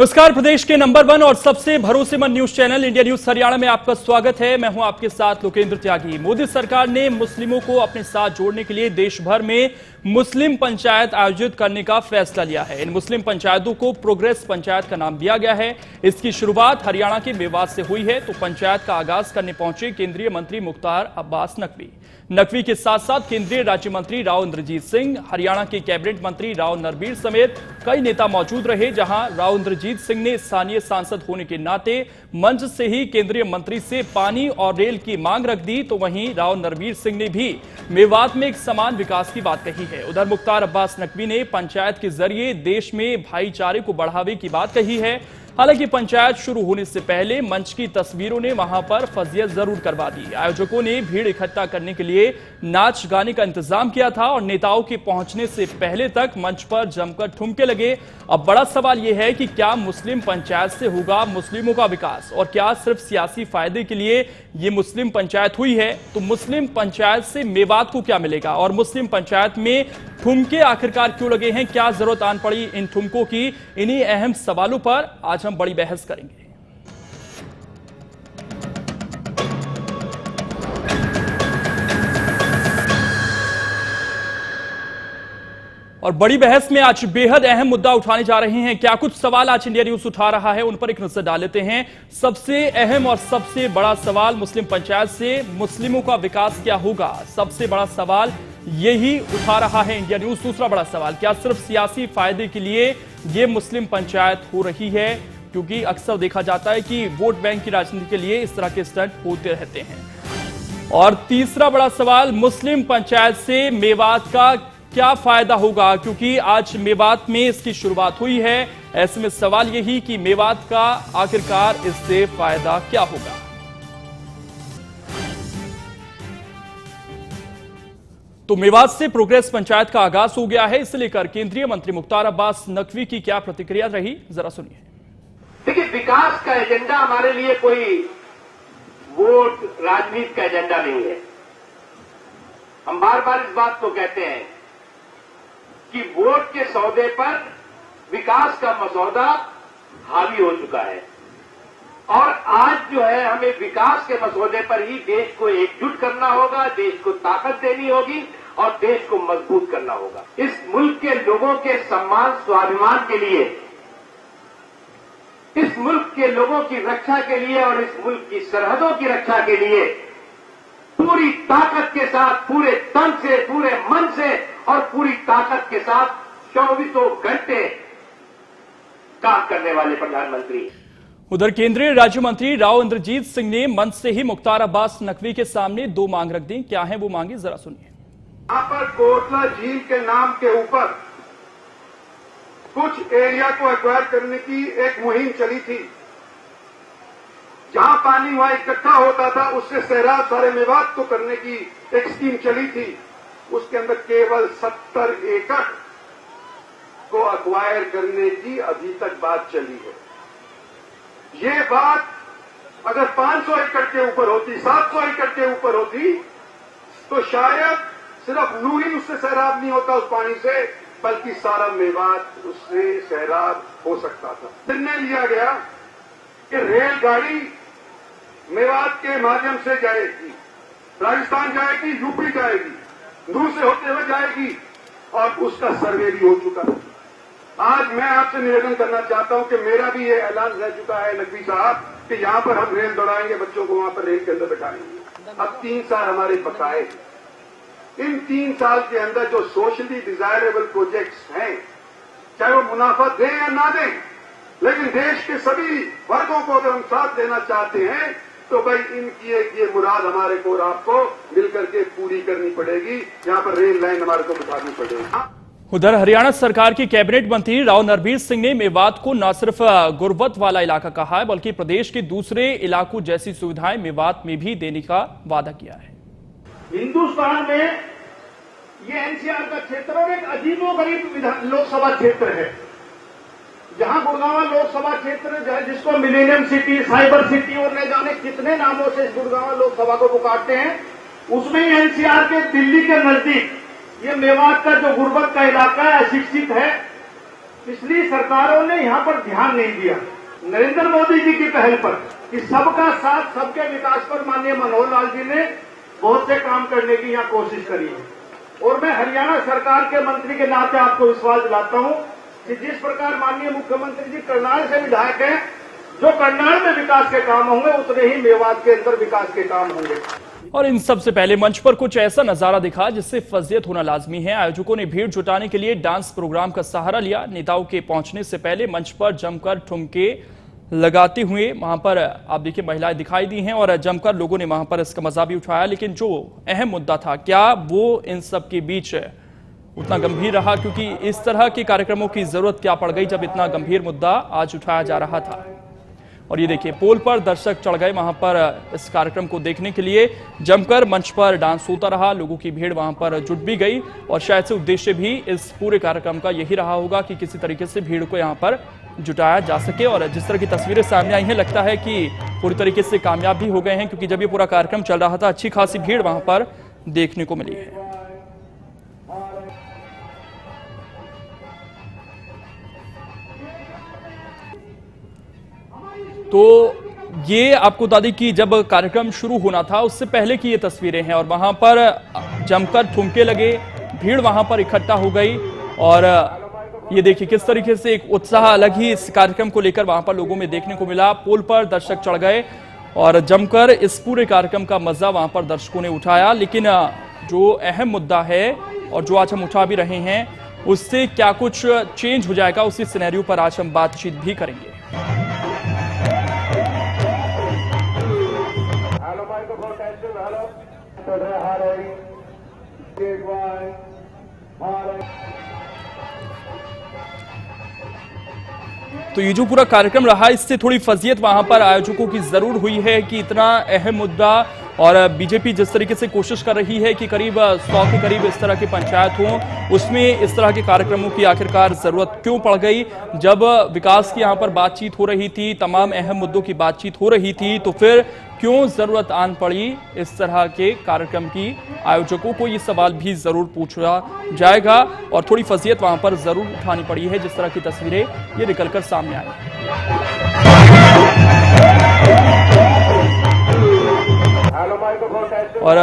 नमस्कार, प्रदेश के नंबर 1 और सबसे भरोसेमंद news channel India news Haryana में आपका स्वागत है। मैं हूं आपके साथ लोकेंद्र त्यागी। मोदी सरकार ने मुस्लिमों को अपने साथ जोड़ने के लिए देश भर में मुस्लिम पंचायत आयोजित करने का फैसला लिया है। इन मुस्लिम पंचायतों को प्रोग्रेस पंचायत का नाम दिया गया है। इसकी शुरुआत हरियाणा के मेवात से हुई है। तो पंचायत का आगाज करने पहुंचे केंद्रीय मंत्री मुख्तार अब्बास नकवी के साथ साथ केंद्रीय राज्य मंत्री राव इंद्रजीत सिंह, हरियाणा के कैबिनेट मंत्री राव नरबीर समेत कई नेता मौजूद रहे। जहां राव इंद्रजीत सिंह ने स्थानीय सांसद होने के नाते मंच से ही केंद्रीय मंत्री से पानी और रेल की मांग रख दी, तो वहीं राव नरबीर सिंह ने भी मेवात में एक समान विकास की बात कही है। उधर मुख्तार अब्बास नकवी ने पंचायत के जरिए देश में भाईचारे को बढ़ावे की बात कही है। हालांकि पंचायत शुरू होने से पहले मंच की तस्वीरों ने वहां पर फजियत जरूर करवा दी। आयोजकों ने भीड़ इकट्ठा करने के लिए नाच गाने का इंतजाम किया था और नेताओं के पहुंचने से पहले तक मंच पर जमकर ठुमके लगे। अब बड़ा सवाल यह है कि क्या मुस्लिम पंचायत से होगा मुस्लिमों का विकास, और क्या सिर्फ सियासी फायदे के लिए ये मुस्लिम पंचायत हुई है? तो मुस्लिम पंचायत से मेवात को क्या मिलेगा, और मुस्लिम पंचायत में ठुमके आखिरकार क्यों लगे हैं? क्या जरूरत आन पड़ी इन ठुमकों की? इन्हीं अहम सवालों पर आज हम बड़ी बहस करेंगे। और बड़ी बहस में आज बेहद अहम मुद्दा उठाने जा रहे हैं। क्या कुछ सवाल आज इंडिया न्यूज उठा रहा है, उन पर एक नजर डाल लेते हैं। सबसे अहम और सबसे बड़ा सवाल, मुस्लिम पंचायत से मुस्लिमों का विकास क्या होगा? सबसे बड़ा सवाल यही उठा रहा है इंडिया न्यूज। दूसरा बड़ा सवाल, क्या सिर्फ सियासी फायदे के लिए यह मुस्लिम पंचायत हो रही है? क्योंकि अक्सर देखा जाता है कि वोट बैंक की राजनीति के लिए इस तरह के स्टंट होते रहते हैं। और तीसरा बड़ा सवाल, मुस्लिम पंचायत से मेवात का क्या फायदा होगा? क्योंकि आज मेवात में इसकी शुरुआत हुई है। ऐसे में सवाल यही कि मेवात का आखिरकार इससे फायदा क्या होगा? तो मेवात से प्रोग्रेस पंचायत का आगाज हो गया है। इसे लेकर केंद्रीय मंत्री मुख्तार अब्बास नकवी की क्या प्रतिक्रिया रही, जरा सुनिए। देखिए, विकास का एजेंडा हमारे लिए कोई वोट राजनीति का एजेंडा नहीं है। हम बार बार इस बात को कहते हैं कि वोट के सौदे पर विकास का मसौदा हावी हो चुका है, और आज जो है हमें विकास के मसौदे पर ही देश को एकजुट करना होगा, देश को ताकत देनी होगी और देश को मजबूत करना होगा। इस मुल्क के लोगों के सम्मान स्वाभिमान के लिए, इस मुल्क के लोगों की रक्षा के लिए और इस मुल्क की सरहदों की रक्षा के लिए पूरी ताकत के साथ, पूरे तन से, पूरे मन से और पूरी ताकत के साथ 24 घंटे काम करने वाले प्रधानमंत्री। उधर केंद्रीय राज्य मंत्री राव इंद्रजीत सिंह ने मंच से ही मुख्तार अब्बास नकवी के सामने दो मांग रख दी। क्या है वो मांगे, जरा सुनिए। यहां पर कोटला झील के नाम के ऊपर कुछ एरिया को एक्वायर करने की एक मुहिम चली थी। जहां पानी वहां इकट्ठा होता था, उससे सैराब सारे मेवात को करने की एक स्कीम चली थी। उसके अंदर केवल 70 एकड़ को एक्वायर करने की अभी तक बात चली है। ये बात अगर 500 एकड़ के ऊपर होती, 700 एकड़ के ऊपर होती, तो शायद सिर्फ नू ही उससे सैराब नहीं होता उस पानी से, बल्कि सारा मेवात उससे सैराब हो सकता था। निर्णय लिया गया कि रेलगाड़ी मेवात के माध्यम से जाएगी, राजस्थान जाएगी, यूपी जाएगी, दूर से होते हुए जाएगी, और उसका सर्वे भी हो चुका है। आज मैं आपसे निवेदन करना चाहता हूं कि मेरा भी ये ऐलान रह चुका है नकवी साहब कि यहां पर हम रेल दौड़ाएंगे, बच्चों को वहां पर रेल के अंदर बैठाएंगे। अब 3 साल हमारे बकाए, इन 3 साल के अंदर जो सोशली डिजायरेबल प्रोजेक्ट्स हैं, चाहे वो मुनाफा दें या ना दें, लेकिन देश के सभी वर्गों को अगर हम साथ देना चाहते हैं तो भाई इनकी एक ये मुराद हमारे को और आपको मिलकर के पूरी करनी पड़ेगी। यहां पर रेल लाइन हमारे को बिठानी पड़ेगी। उधर हरियाणा सरकार के कैबिनेट मंत्री राव नरबीर सिंह ने मेवात को न सिर्फ गुर्बत वाला इलाका कहा है, बल्कि प्रदेश के दूसरे इलाकों जैसी सुविधाएं मेवात में भी देने का वादा किया है। हिंदुस्तान में ये एनसीआर का क्षेत्र और एक अजीबोगरीब लोकसभा क्षेत्र है। जहां गुड़गांव लोकसभा क्षेत्र जिसको मिलेनियम सिटी, साइबर सिटी और न जाने कितने नामों से गुड़गांव लोकसभा को पुकारते हैं, उसमें एनसीआर के दिल्ली के नजदीक ये मेवात का जो गुर्बत का इलाका है, अशिक्षित है, पिछली सरकारों ने यहां पर ध्यान नहीं दिया। नरेंद्र मोदी जी की पहल पर कि सबका साथ सबके विकास पर माननीय मनोहर लाल जी ने बहुत से काम करने की यहां कोशिश करी है। और मैं हरियाणा सरकार के मंत्री के नाते आपको विश्वास दिलाता हूं कि जिस प्रकार माननीय मुख्यमंत्री जी करनाल से विधायक हैं, जो करनाल में विकास के काम होंगे उतने ही मेवात के अंदर विकास के काम होंगे। और इन सबसे पहले मंच पर कुछ ऐसा नजारा दिखा जिससे फजीयत होना लाजमी है। आयोजकों ने भीड़ जुटाने के लिए डांस प्रोग्राम का सहारा लिया। नेताओं के पहुंचने से पहले मंच पर जमकर ठुमके लगाते हुए वहां पर आप देखिए महिलाएं दिखाई दी हैं और जमकर लोगों ने वहां पर इसका मजा भी उठाया। लेकिन जो अहम मुद्दा था, क्या वो इन सब के बीच उतना गंभीर रहा? क्योंकि इस तरह के कार्यक्रमों की जरूरत क्या पड़ गई जब इतना गंभीर मुद्दा आज उठाया जा रहा था। और ये देखिए पोल पर दर्शक चढ़ गए वहां पर इस कार्यक्रम को देखने के लिए। जमकर मंच पर डांस होता रहा, लोगों की भीड़ वहां पर जुट भी गई और शायद से उद्देश्य भी इस पूरे कार्यक्रम का यही रहा होगा कि किसी तरीके से भीड़ को यहां पर जुटाया जा सके। और जिस तरह की तस्वीरें सामने आई हैं, लगता है कि पूरी तरीके से कामयाब भी हो गए हैं, क्योंकि जब ये पूरा कार्यक्रम चल रहा था अच्छी खासी भीड़ वहां पर देखने को मिली है। तो ये आपको बता दें कि जब कार्यक्रम शुरू होना था उससे पहले की ये तस्वीरें हैं और वहां पर जमकर ठुमके लगे, भीड़ वहां पर इकट्ठा हो गई और ये देखिए किस तरीके से एक उत्साह अलग ही इस कार्यक्रम को लेकर वहां पर लोगों में देखने को मिला। पोल पर दर्शक चढ़ गए और जमकर इस पूरे कार्यक्रम का मजा वहां पर दर्शकों ने उठाया। लेकिन जो अहम मुद्दा है और जो आज हम उठा भी रहे हैं, उससे क्या कुछ चेंज हो जाएगा, उसी सिनेरियो पर आज हम बातचीत भी करेंगे। तो ये जो पूरा कार्यक्रम रहा, इससे थोड़ी फजीयत वहां पर आयोजकों की जरूर हुई है कि इतना अहम मुद्दा और बीजेपी जिस तरीके से कोशिश कर रही है कि करीब 100 के करीब इस तरह की पंचायत हों, उसमें इस तरह के कार्यक्रमों की आखिरकार जरूरत क्यों पड़ गई? जब विकास की यहां पर बातचीत हो रही थी, तमाम अहम मुद्दों की बातचीत हो रही थी, तो फिर क्यों जरूरत आन पड़ी इस तरह के कार्यक्रम की? आयोजकों को ये सवाल भी जरूर पूछा जाएगा और थोड़ी फजीयत वहां पर जरूर उठानी पड़ी है, जिस तरह की तस्वीरें ये निकलकर सामने आई। और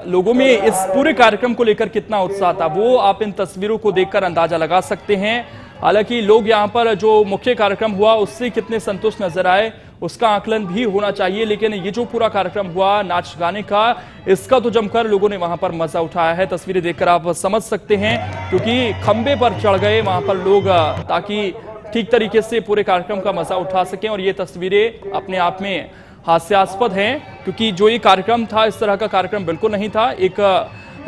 लोगों में इस पूरे कार्यक्रम को लेकर कितना उत्साह था, वो आप इन तस्वीरों को देखकर अंदाजा लगा सकते हैं। हालांकि लोग यहां पर जो मुख्य कार्यक्रम हुआ उससे कितने संतुष्ट नजर आए, उसका आकलन भी होना चाहिए। लेकिन ये जो पूरा कार्यक्रम हुआ नाच गाने का, इसका तो जमकर लोगों ने वहां पर मजा उठाया है। तस्वीरें देखकर आप समझ सकते हैं, क्योंकि खंबे पर चढ़ गए वहां पर लोग ताकि ठीक तरीके से पूरे कार्यक्रम का मजा उठा सकें। और ये तस्वीरें अपने आप में हास्यास्पद हैं, क्योंकि जो ये कार्यक्रम था इस तरह का कार्यक्रम बिल्कुल नहीं था। एक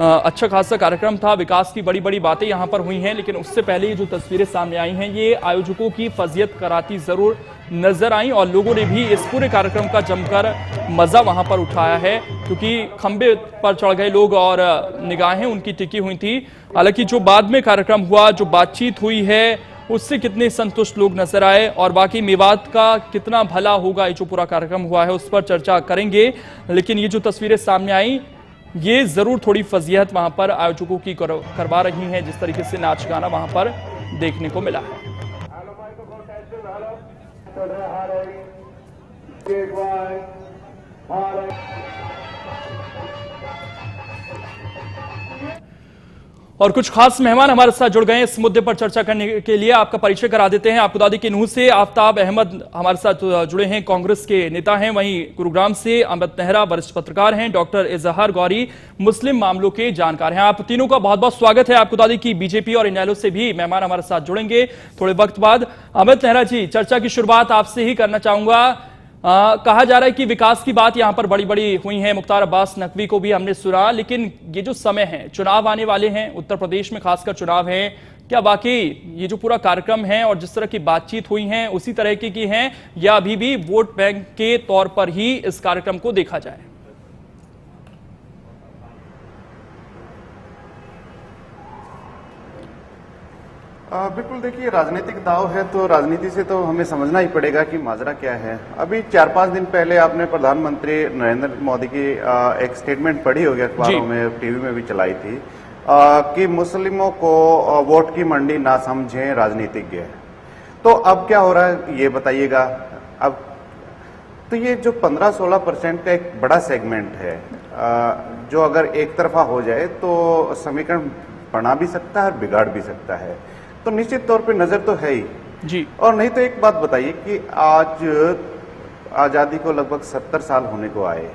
अच्छा खासा कार्यक्रम था, विकास की बड़ी बड़ी बातें यहां पर हुई हैं, लेकिन उससे पहले ये जो तस्वीरें सामने आई हैं ये आयोजकों की फजीयत कराती जरूर नजर आई और लोगों ने भी इस पूरे कार्यक्रम का जमकर मजा वहां पर उठाया है, क्योंकि खंबे पर चढ़ गए लोग और निगाहें उनकी टिकी हुई थी। हालांकि जो बाद में कार्यक्रम हुआ, जो बातचीत हुई है, उससे कितने संतुष्ट लोग नजर आए और बाकी मेवात का कितना भला होगा, ये जो पूरा कार्यक्रम हुआ है उस पर चर्चा करेंगे। लेकिन ये जो तस्वीरें सामने आई, ये जरूर थोड़ी फजीहत वहां पर आयोजकों की करवा रही हैं, जिस तरीके से नाच गाना वहां पर देखने को मिला है। और कुछ खास मेहमान हमारे साथ जुड़ गए हैं इस मुद्दे पर चर्चा करने के लिए। आपका परिचय करा देते हैं। आपको बता दें कि नूह से आफ्ताब अहमद हमारे साथ जुड़े हैं, कांग्रेस के नेता हैं। वहीं गुरुग्राम से अमित नेहरा वरिष्ठ पत्रकार हैं। डॉक्टर इजहार गौरी मुस्लिम मामलों के जानकार हैं। आप तीनों का बहुत बहुत स्वागत है। आपको बता दें कि बीजेपी और इनेलो से भी मेहमान हमारे साथ जुड़ेंगे थोड़े वक्त बाद। अमित नेहरा जी, चर्चा की शुरुआत आपसे ही करना चाहूंगा। कहा जा रहा है कि विकास की बात यहां पर बड़ी बड़ी हुई है, मुख्तार अब्बास नकवी को भी हमने सुना, लेकिन ये जो समय है, चुनाव आने वाले हैं, उत्तर प्रदेश में खासकर चुनाव है, क्या वाकई ये जो पूरा कार्यक्रम है और जिस तरह की बातचीत हुई है उसी तरह की है, या अभी भी वोट बैंक के तौर पर ही इस कार्यक्रम को देखा जाए? बिल्कुल, देखिए राजनीतिक दाव है तो राजनीति से तो हमें समझना ही पड़ेगा कि माजरा क्या है। अभी 4-5 दिन पहले आपने प्रधानमंत्री नरेंद्र मोदी की एक स्टेटमेंट पढ़ी होगी, अखबारों में, टीवी में भी चलाई थी, कि मुस्लिमों को वोट की मंडी ना समझें राजनीतिज्ञ। तो अब क्या हो रहा है ये बताइएगा। अब तो ये जो 15-16% का एक बड़ा सेगमेंट है, जो अगर एक तरफा हो जाए तो समीकरण बना भी सकता है और बिगाड़ भी सकता है। तो निश्चित तौर पे नजर तो है ही जी। और नहीं तो एक बात बताइए कि आज आजादी को लगभग 70 साल होने को आए,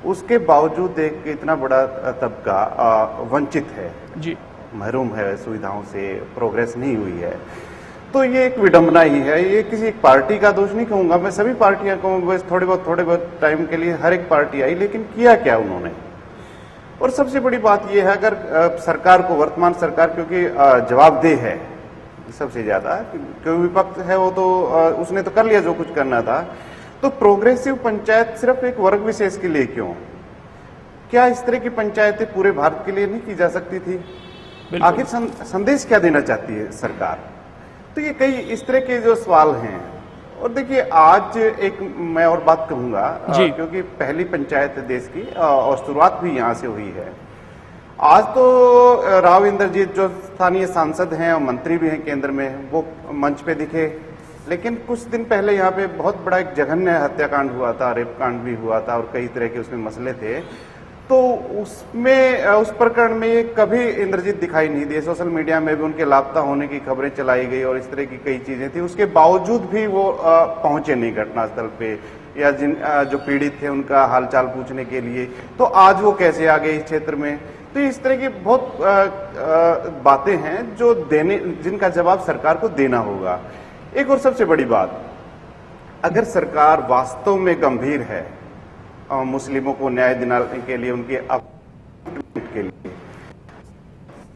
उसके बावजूद एक इतना बड़ा तबका वंचित है जी, महरूम है सुविधाओं से, प्रोग्रेस नहीं हुई है। तो ये एक विडंबना ही है। ये किसी एक पार्टी का दोष नहीं कहूंगा मैं, सभी पार्टियां को बस थोड़े बहुत टाइम के लिए हर एक पार्टी आई, लेकिन किया क्या उन्होंने। और सबसे बड़ी बात यह है, अगर सरकार को, वर्तमान सरकार क्योंकि जवाबदेह है सबसे ज्यादा, क्योंकि विपक्ष है वो तो उसने तो कर लिया जो कुछ करना था, तो प्रोग्रेसिव पंचायत सिर्फ एक वर्ग विशेष के लिए क्यों? क्या इस तरह की पंचायतें पूरे भारत के लिए नहीं की जा सकती थी? आखिर संदेश क्या देना चाहती है सरकार? तो ये कई इस तरह के जो सवाल हैं। और देखिए आज एक मैं और बात कहूंगा, क्योंकि पहली पंचायत है देश की और शुरुआत भी यहां से हुई है। आज तो राव इंद्रजीत जो स्थानीय सांसद हैं और मंत्री भी हैं केंद्र में, वो मंच पे दिखे, लेकिन कुछ दिन पहले यहाँ पे बहुत बड़ा एक जघन्य हत्याकांड हुआ था, रेप कांड भी हुआ था और कई तरह के उसमें मसले थे। तो उसमें उस प्रकरण में कभी इंद्रजीत दिखाई नहीं दिए। सोशल मीडिया में भी उनके लापता होने की खबरें चलाई गई और इस तरह की कई चीजें थी। उसके बावजूद भी वो पहुंचे नहीं घटनास्थल पे, या जिन जो पीड़ित थे उनका हालचाल पूछने के लिए। तो आज वो कैसे आ गए इस क्षेत्र में? तो इस तरह की बहुत बातें हैं जो जिनका जवाब सरकार को देना होगा। एक और सबसे बड़ी बात, अगर सरकार वास्तव में गंभीर है मुस्लिमों को न्याय दिलाने के लिए, उनके के लिए,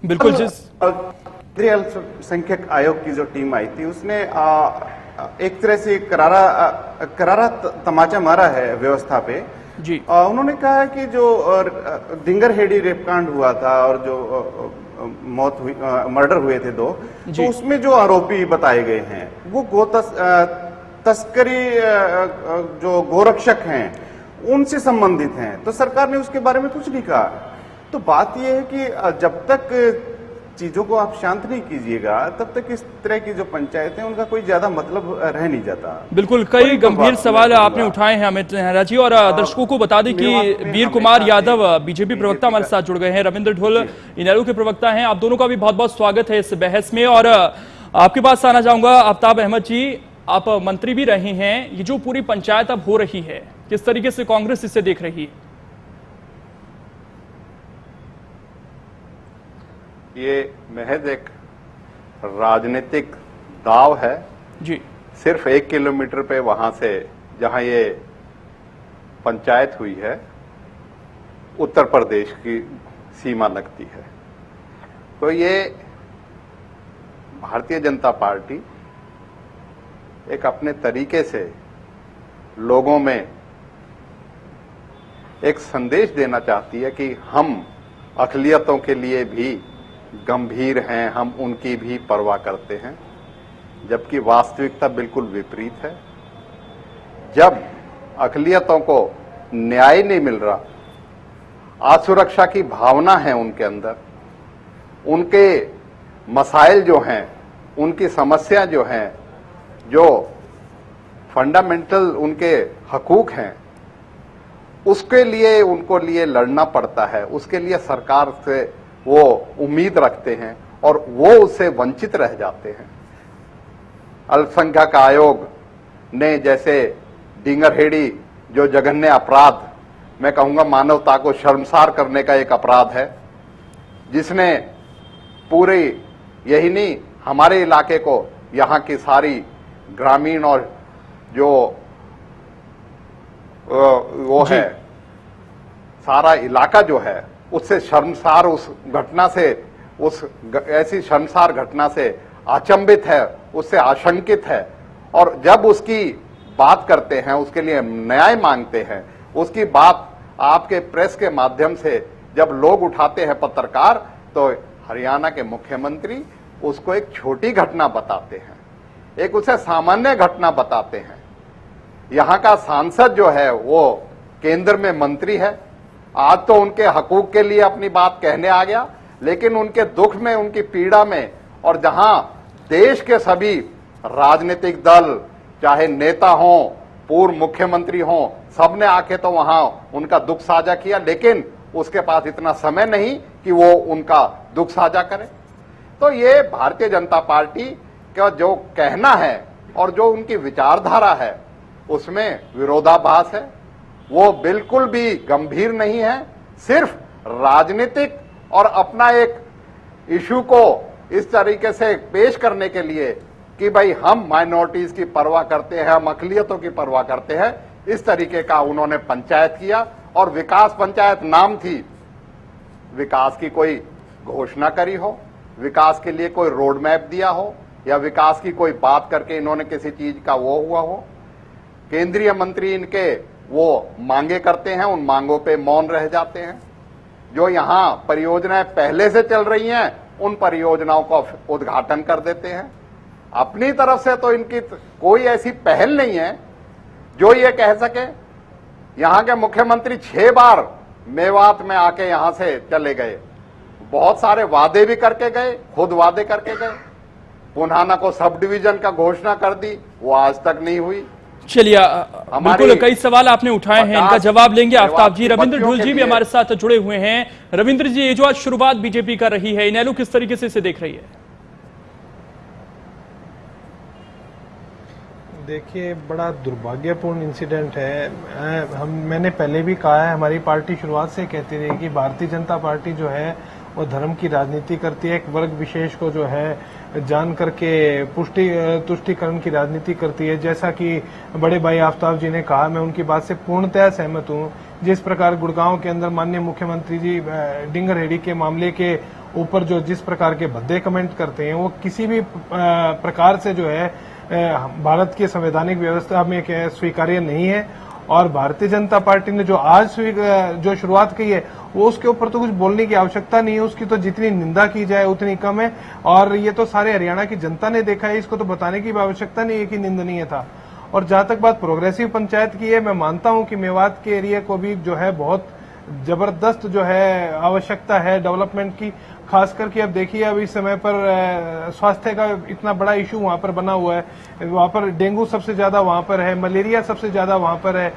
बिल्कुल, जिस केंद्रीय अल्पसंख्यक आयोग की जो टीम आई थी उसने एक तरह से करारा तमाचा मारा है व्यवस्था पे जी। उन्होंने कहा है कि जो दिंगरहेड़ी रेपकांड हुआ था और जो मौत हुई, मर्डर हुए थे 2, तो उसमें जो आरोपी बताए गए हैं वो तस्करी जो गोरक्षक हैं उनसे संबंधित हैं। तो सरकार ने उसके बारे में कुछ नहीं कहा। तो बात यह है कि जब तक चीजों को आप शांत नहीं कीजिएगा तब तक इस तरह की जो पंचायतें उनका कोई ज्यादा मतलब रह नहीं जाता। बिल्कुल, कई गंभीर सवाल आपने उठाए हैं अमित नेहरा जी। और दर्शकों को बता दें कि वीर कुमार यादव बीजेपी प्रवक्ता हमारे साथ जुड़ गए हैं, रविंद्र ढोल इनेलो के प्रवक्ता हैं। आप दोनों का भी बहुत बहुत स्वागत है इस बहस में। और आपके पास आना चाहूंगा आफ्ताब अहमद जी, आप मंत्री भी रहे हैं, ये जो पूरी पंचायत अब हो रही है किस तरीके से कांग्रेस इसे देख रही है? ये महज एक राजनीतिक दाव है जी। सिर्फ 1 किलोमीटर पे वहां से जहां ये पंचायत हुई है उत्तर प्रदेश की सीमा लगती है। तो ये भारतीय जनता पार्टी एक अपने तरीके से लोगों में एक संदेश देना चाहती है कि हम अक़लियतों के लिए भी गंभीर हैं, हम उनकी भी परवाह करते हैं, जबकि वास्तविकता बिल्कुल विपरीत है। जब अक़लियतों को न्याय नहीं मिल रहा, असुरक्षा की भावना है उनके अंदर, उनके मसाइल जो हैं, उनकी समस्या जो हैं, जो फंडामेंटल उनके हकूक हैं, उसके लिए उनको लिए लड़ना पड़ता है। उसके लिए सरकार से वो उम्मीद रखते हैं और वो उससे वंचित रह जाते हैं। अल्पसंख्यक आयोग ने जैसे डिंगरहेड़ी जो जघन्य अपराध, मैं कहूंगा मानवता को शर्मसार करने का एक अपराध है, जिसने पूरी यही नहीं हमारे इलाके को, यहाँ की सारी ग्रामीण और जो वो है सारा इलाका जो है उससे शर्मसार, उस घटना से, उस ऐसी शर्मसार घटना से अचंभित है, उससे आशंकित है। और जब उसकी बात करते हैं, उसके लिए न्याय मांगते हैं, उसकी बात आपके प्रेस के माध्यम से जब लोग उठाते हैं पत्रकार, तो हरियाणा के मुख्यमंत्री उसको एक छोटी घटना बताते हैं, एक उसे सामान्य घटना बताते हैं। यहाँ का सांसद जो है वो केंद्र में मंत्री है, आज तो उनके हकूक के लिए अपनी बात कहने आ गया, लेकिन उनके दुख में, उनकी पीड़ा में, और जहां देश के सभी राजनीतिक दल, चाहे नेता हो, पूर्व मुख्यमंत्री हो, सबने आके तो वहां उनका दुख साझा किया, लेकिन उसके पास इतना समय नहीं कि वो उनका दुख साझा करे। तो ये भारतीय जनता पार्टी का जो कहना है और जो उनकी विचारधारा है उसमें विरोधाभास है। वो बिल्कुल भी गंभीर नहीं है, सिर्फ राजनीतिक और अपना एक इशू को इस तरीके से पेश करने के लिए कि भाई हम माइनॉरिटीज की परवाह करते हैं, हम अकलियतों की परवाह करते हैं, इस तरीके का उन्होंने पंचायत किया। और विकास पंचायत नाम थी, विकास की कोई घोषणा करी हो, विकास के लिए कोई रोड मैप दिया हो, या विकास की कोई बात करके इन्होंने किसी चीज का वो हुआ हो। केंद्रीय मंत्री इनके वो मांगे करते हैं, उन मांगों पे मौन रह जाते हैं। जो यहां परियोजनाएं पहले से चल रही हैं उन परियोजनाओं का उद्घाटन कर देते हैं। अपनी तरफ से तो इनकी कोई ऐसी पहल नहीं है जो ये कह सके। यहां के मुख्यमंत्री 6 बार मेवात में आके यहां से चले गए, बहुत सारे वादे भी करके गए, खुद वादे करके गए। पुनाना को सब डिवीजन का घोषणा कर दी, वो आज तक नहीं हुई। चलिए, बिल्कुल कई सवाल आपने उठाए हैं, इनका जवाब लेंगे आफ्ताब जी। रविंद्र ढोल जी भी हमारे साथ जुड़े हुए हैं। रविंद्र जी, ये जो आज शुरुआत बीजेपी कर रही है, इनेलो किस तरीके से इसे देख रही है? देखिए, बड़ा दुर्भाग्यपूर्ण इंसिडेंट है। मैंने पहले भी कहा है, हमारी पार्टी शुरुआत से कहती रही कि भारतीय जनता पार्टी जो है वो धर्म की राजनीति करती है, एक वर्ग विशेष को जो है जान करके तुष्टिकरण की राजनीति करती है। जैसा कि बड़े भाई आफ्ताब जी ने कहा, मैं उनकी बात से पूर्णतः सहमत हूं। जिस प्रकार गुड़गांव के अंदर माननीय मुख्यमंत्री जी डिंगर हेड़ी के मामले के ऊपर जो जिस प्रकार के भद्दे कमेंट करते हैं, वो किसी भी प्रकार से जो है भारत की संवैधानिक व्यवस्था में स्वीकार्य नहीं है। और भारतीय जनता पार्टी ने जो आज जो शुरुआत की है, वो उसके ऊपर तो कुछ बोलने की आवश्यकता नहीं है। उसकी तो जितनी निंदा की जाए उतनी कम है। और ये तो सारे हरियाणा की जनता ने देखा है, इसको तो बताने की आवश्यकता नहीं है कि निंदनीय था। और जहां तक बात प्रोग्रेसिव पंचायत की है, मैं मानता हूं कि मेवात के एरिया को भी जो है बहुत जबरदस्त जो है आवश्यकता है डेवलपमेंट की। खास करके अब देखिए, अब इस समय पर स्वास्थ्य का इतना बड़ा इशू वहां पर बना हुआ है। वहां पर डेंगू सबसे ज्यादा वहां पर है, मलेरिया सबसे ज्यादा वहां पर है।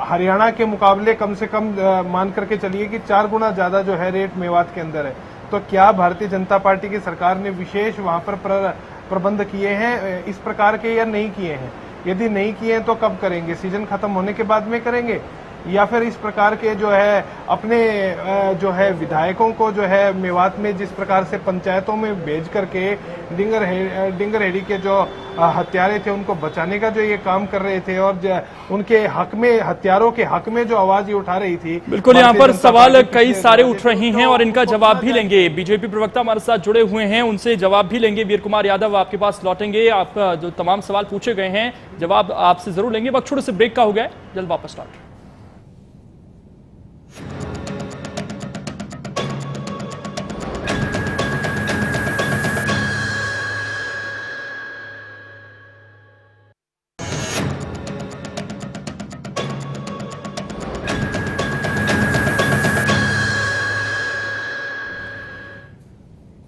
हरियाणा के मुकाबले कम से कम मान करके चलिए कि 4 गुना ज्यादा जो है रेट मेवात के अंदर है। तो क्या भारतीय जनता पार्टी की सरकार ने विशेष वहां पर प्रबंध किए हैं इस प्रकार के, या नहीं किए हैं? यदि नहीं किए हैं तो कब करेंगे? सीजन खत्म होने के बाद में करेंगे, या फिर इस प्रकार के जो है अपने जो है विधायकों को जो है मेवात में जिस प्रकार से पंचायतों में भेज करके डिंगर हेड़ी के जो हत्यारे थे उनको बचाने का जो ये काम कर रहे थे, और उनके हक में, हत्यारों के हक में जो आवाज ये उठा रही थी। बिल्कुल, यहाँ पर सवाल कई सारे उठ रहे हैं और इनका जवाब भी लेंगे। बीजेपी प्रवक्ता हमारे साथ जुड़े हुए हैं, उनसे जवाब भी लेंगे। वीर कुमार यादव, आपके पास लौटेंगे। आपका जो तमाम सवाल पूछे गए हैं, जवाब आपसे जरूर लेंगे। वक्त छोटे से ब्रेक का हो गया, जल्द वापस लौट।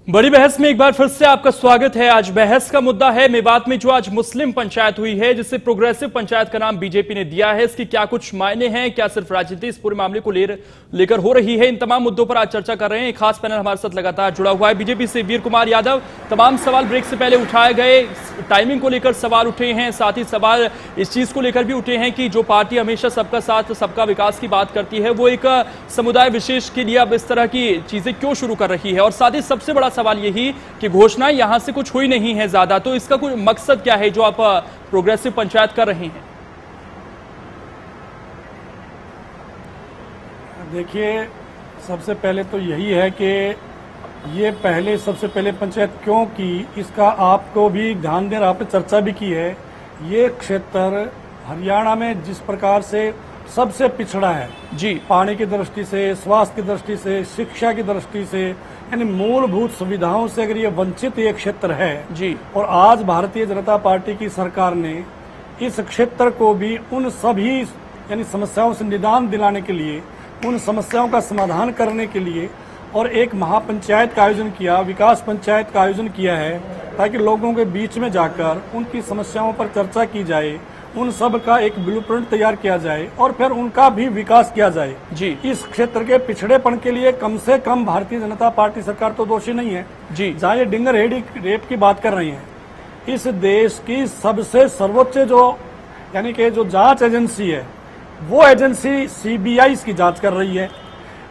बड़ी बहस में एक बार फिर से आपका स्वागत है। आज बहस का मुद्दा है मेवात में जो आज मुस्लिम पंचायत हुई है, जिसे प्रोग्रेसिव पंचायत का नाम बीजेपी ने दिया है। इसकी क्या कुछ मायने हैं, क्या सिर्फ राजनीति इस पूरे मामले को लेकर हो रही है? इन तमाम मुद्दों पर आज चर्चा कर रहे हैं। एक खास पैनल हमारे साथ लगातार जुड़ा हुआ है। बीजेपी से वीर कुमार यादव, तमाम सवाल ब्रेक से पहले उठाए गए, टाइमिंग को लेकर सवाल उठे हैं, साथ ही सवाल इस चीज को लेकर भी उठे हैं कि जो पार्टी हमेशा सबका साथ सबका विकास की बात करती है, वो एक समुदाय विशेष के लिए अब इस तरह की चीजें क्यों शुरू कर रही है? और साथ ही सबसे बड़ा सवाल यही कि घोषणाएं यहां से कुछ हुई नहीं है ज्यादा, तो इसका कोई मकसद क्या है जो आप प्रोग्रेसिव पंचायत कर रही हैं? देखिए, सबसे पहले तो यही है कि ये सबसे पहले पंचायत क्यों की, इसका आपको भी ध्यान देना, आपने चर्चा भी की है। ये क्षेत्र हरियाणा में जिस प्रकार से सबसे पिछड़ा है जी, पानी की दृष्टि से, स्वास्थ्य की दृष्टि से, शिक्षा की दृष्टि से, यानी मूलभूत सुविधाओं से अगर ये वंचित ये क्षेत्र है जी, और आज भारतीय जनता पार्टी की सरकार ने इस क्षेत्र को भी उन सभी यानी समस्याओं से निदान दिलाने के लिए, उन समस्याओं का समाधान करने के लिए और एक महापंचायत का आयोजन किया, विकास पंचायत का आयोजन किया है। ताकि लोगों के बीच में जाकर उनकी समस्याओं पर चर्चा की जाए, उन सब का एक ब्लूप्रिंट तैयार किया जाए और फिर उनका भी विकास किया जाए। जी। इस क्षेत्र के पिछड़ेपन के लिए कम से कम भारतीय जनता पार्टी सरकार तो दोषी नहीं है। जी। जहाँ ये डिंगर हेडी रेप की बात कर रही है, इस देश की सबसे सर्वोच्च जो यानी कि जो जांच एजेंसी है, वो एजेंसी सीबीआई की जांच कर रही है।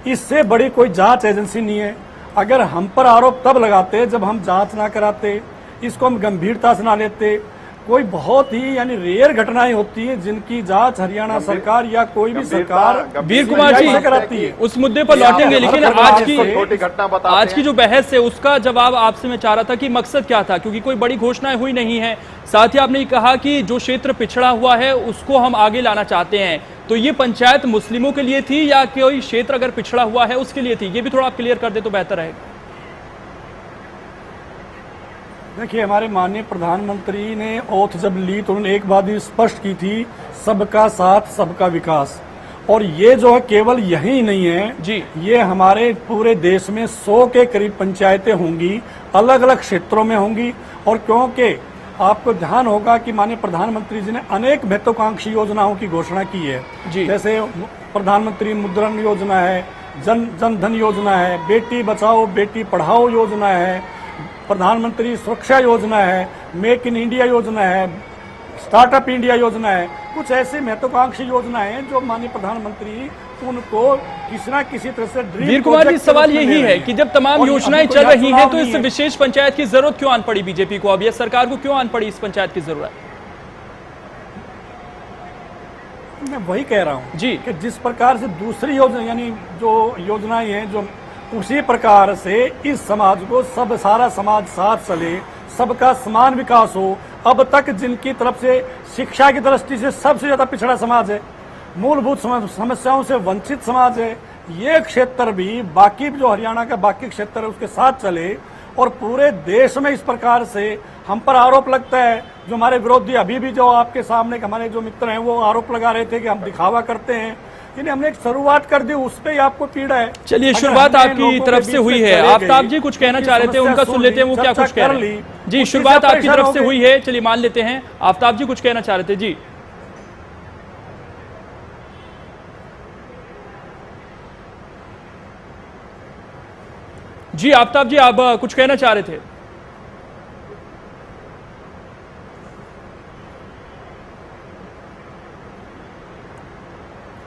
इससे बड़ी कोई जांच एजेंसी नहीं है। अगर हम पर आरोप तब लगाते जब हम जांच ना कराते, इसको हम गंभीरता से ना लेते। कोई बहुत ही यानी रेयर घटनाएं होती हैं जिनकी जांच हरियाणा सरकार या कोई भी सरकार वीर कुमार जी कराती है। उस मुद्दे पर लौटेंगे, लेकिन छोटी घटना बताते आज की जो बहस है उसका जवाब आपसे मैं चाह रहा था कि मकसद क्या था, क्योंकि कोई बड़ी घोषणाएं हुई नहीं है। साथ ही आपने कहा कि जो क्षेत्र पिछड़ा हुआ है उसको हम आगे लाना चाहते हैं, तो ये पंचायत मुस्लिमों के लिए थी या कोई क्षेत्र अगर पिछड़ा हुआ है उसके लिए थी? ये भी थोड़ा आप क्लियर कर दे तो बेहतर है। देखिए, हमारे माननीय प्रधानमंत्री ने ओथ जब ली तो उन्होंने एक बात ही स्पष्ट की थी, सबका साथ सबका विकास। और ये जो है केवल यही नहीं है जी, ये हमारे पूरे देश में 100 के करीब पंचायतें होंगी, अलग अलग क्षेत्रों में होंगी। और क्योंकि आपको ध्यान होगा कि माननीय प्रधानमंत्री जी ने अनेक महत्वाकांक्षी योजनाओं की घोषणा की है। जैसे प्रधानमंत्री मुद्रण योजना है, जन धन योजना है, बेटी बचाओ बेटी पढ़ाओ योजना है, प्रधानमंत्री सुरक्षा योजना है, मेक इन इंडिया योजना है, स्टार्टअप इंडिया योजना है। कुछ ऐसी महत्वाकांक्षी योजनाएं हैं जो माननीय प्रधानमंत्री उनको किसी न किसी तरह से वीर कुमार जी, सवाल यही है कि जब तमाम योजनाएं चल रही हैं तो इस विशेष पंचायत की जरूरत क्यों आन पड़ी बीजेपी को? अब यह सरकार को क्यों आन पड़ी इस पंचायत की जरूरत? मैं वही कह रहा हूं जी कि जिस प्रकार से दूसरी योजना यानी जो योजनाएं हैं, जो उसी प्रकार से इस समाज को सब सारा समाज साथ चले, सबका समान विकास हो। अब तक जिनकी तरफ से शिक्षा की दृष्टि से सबसे ज्यादा पिछड़ा समाज है, मूलभूत समस्याओं से वंचित समाज है, ये क्षेत्र भी बाकी जो हरियाणा का बाकी क्षेत्र है उसके साथ चले। और पूरे देश में इस प्रकार से हम पर आरोप लगता है, जो हमारे विरोधी अभी भी जो आपके सामने हमारे जो मित्र हैं वो आरोप लगा रहे थे कि हम दिखावा करते हैं, यानी हमने एक शुरुआत कर दी, उस पे आपको पीड़ा है। चलिए, शुरुआत आपकी तरफ से हुई है। आफ्ताब जी कुछ कहना चाह रहे थे, उनका सुन लेते हैं वो क्या कुछ कह रहे हैं। जी, शुरुआत आपकी तरफ से हुई है, चलिए मान लेते हैं। आफ्ताब जी कुछ कहना चाह रहे थे। जी जी आफ्ताब जी, आप कुछ कहना चाह रहे थे।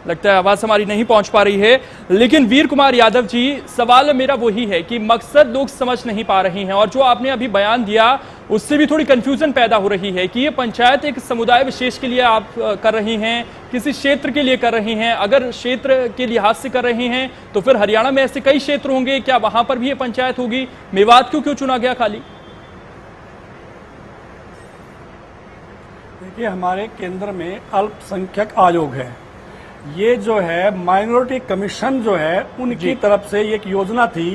लगता है आवाज हमारी नहीं पहुंच पा रही है। लेकिन वीर कुमार यादव जी, सवाल मेरा वही है कि मकसद लोग समझ नहीं पा रहे हैं, और जो आपने अभी बयान दिया उससे भी थोड़ी कंफ्यूजन पैदा हो रही है कि ये पंचायत एक समुदाय विशेष के लिए आप कर रही हैं, किसी क्षेत्र के लिए कर रही हैं। अगर क्षेत्र के लिहाज से कर रही हैं तो फिर हरियाणा में ऐसे कई क्षेत्र होंगे, क्या वहां पर भी ये पंचायत होगी? मेवात क्यों चुना गया खाली? देखिए, हमारे केंद्र में अल्पसंख्यक आयोग है, ये जो है माइनॉरिटी कमीशन जो है उनकी तरफ से एक योजना थी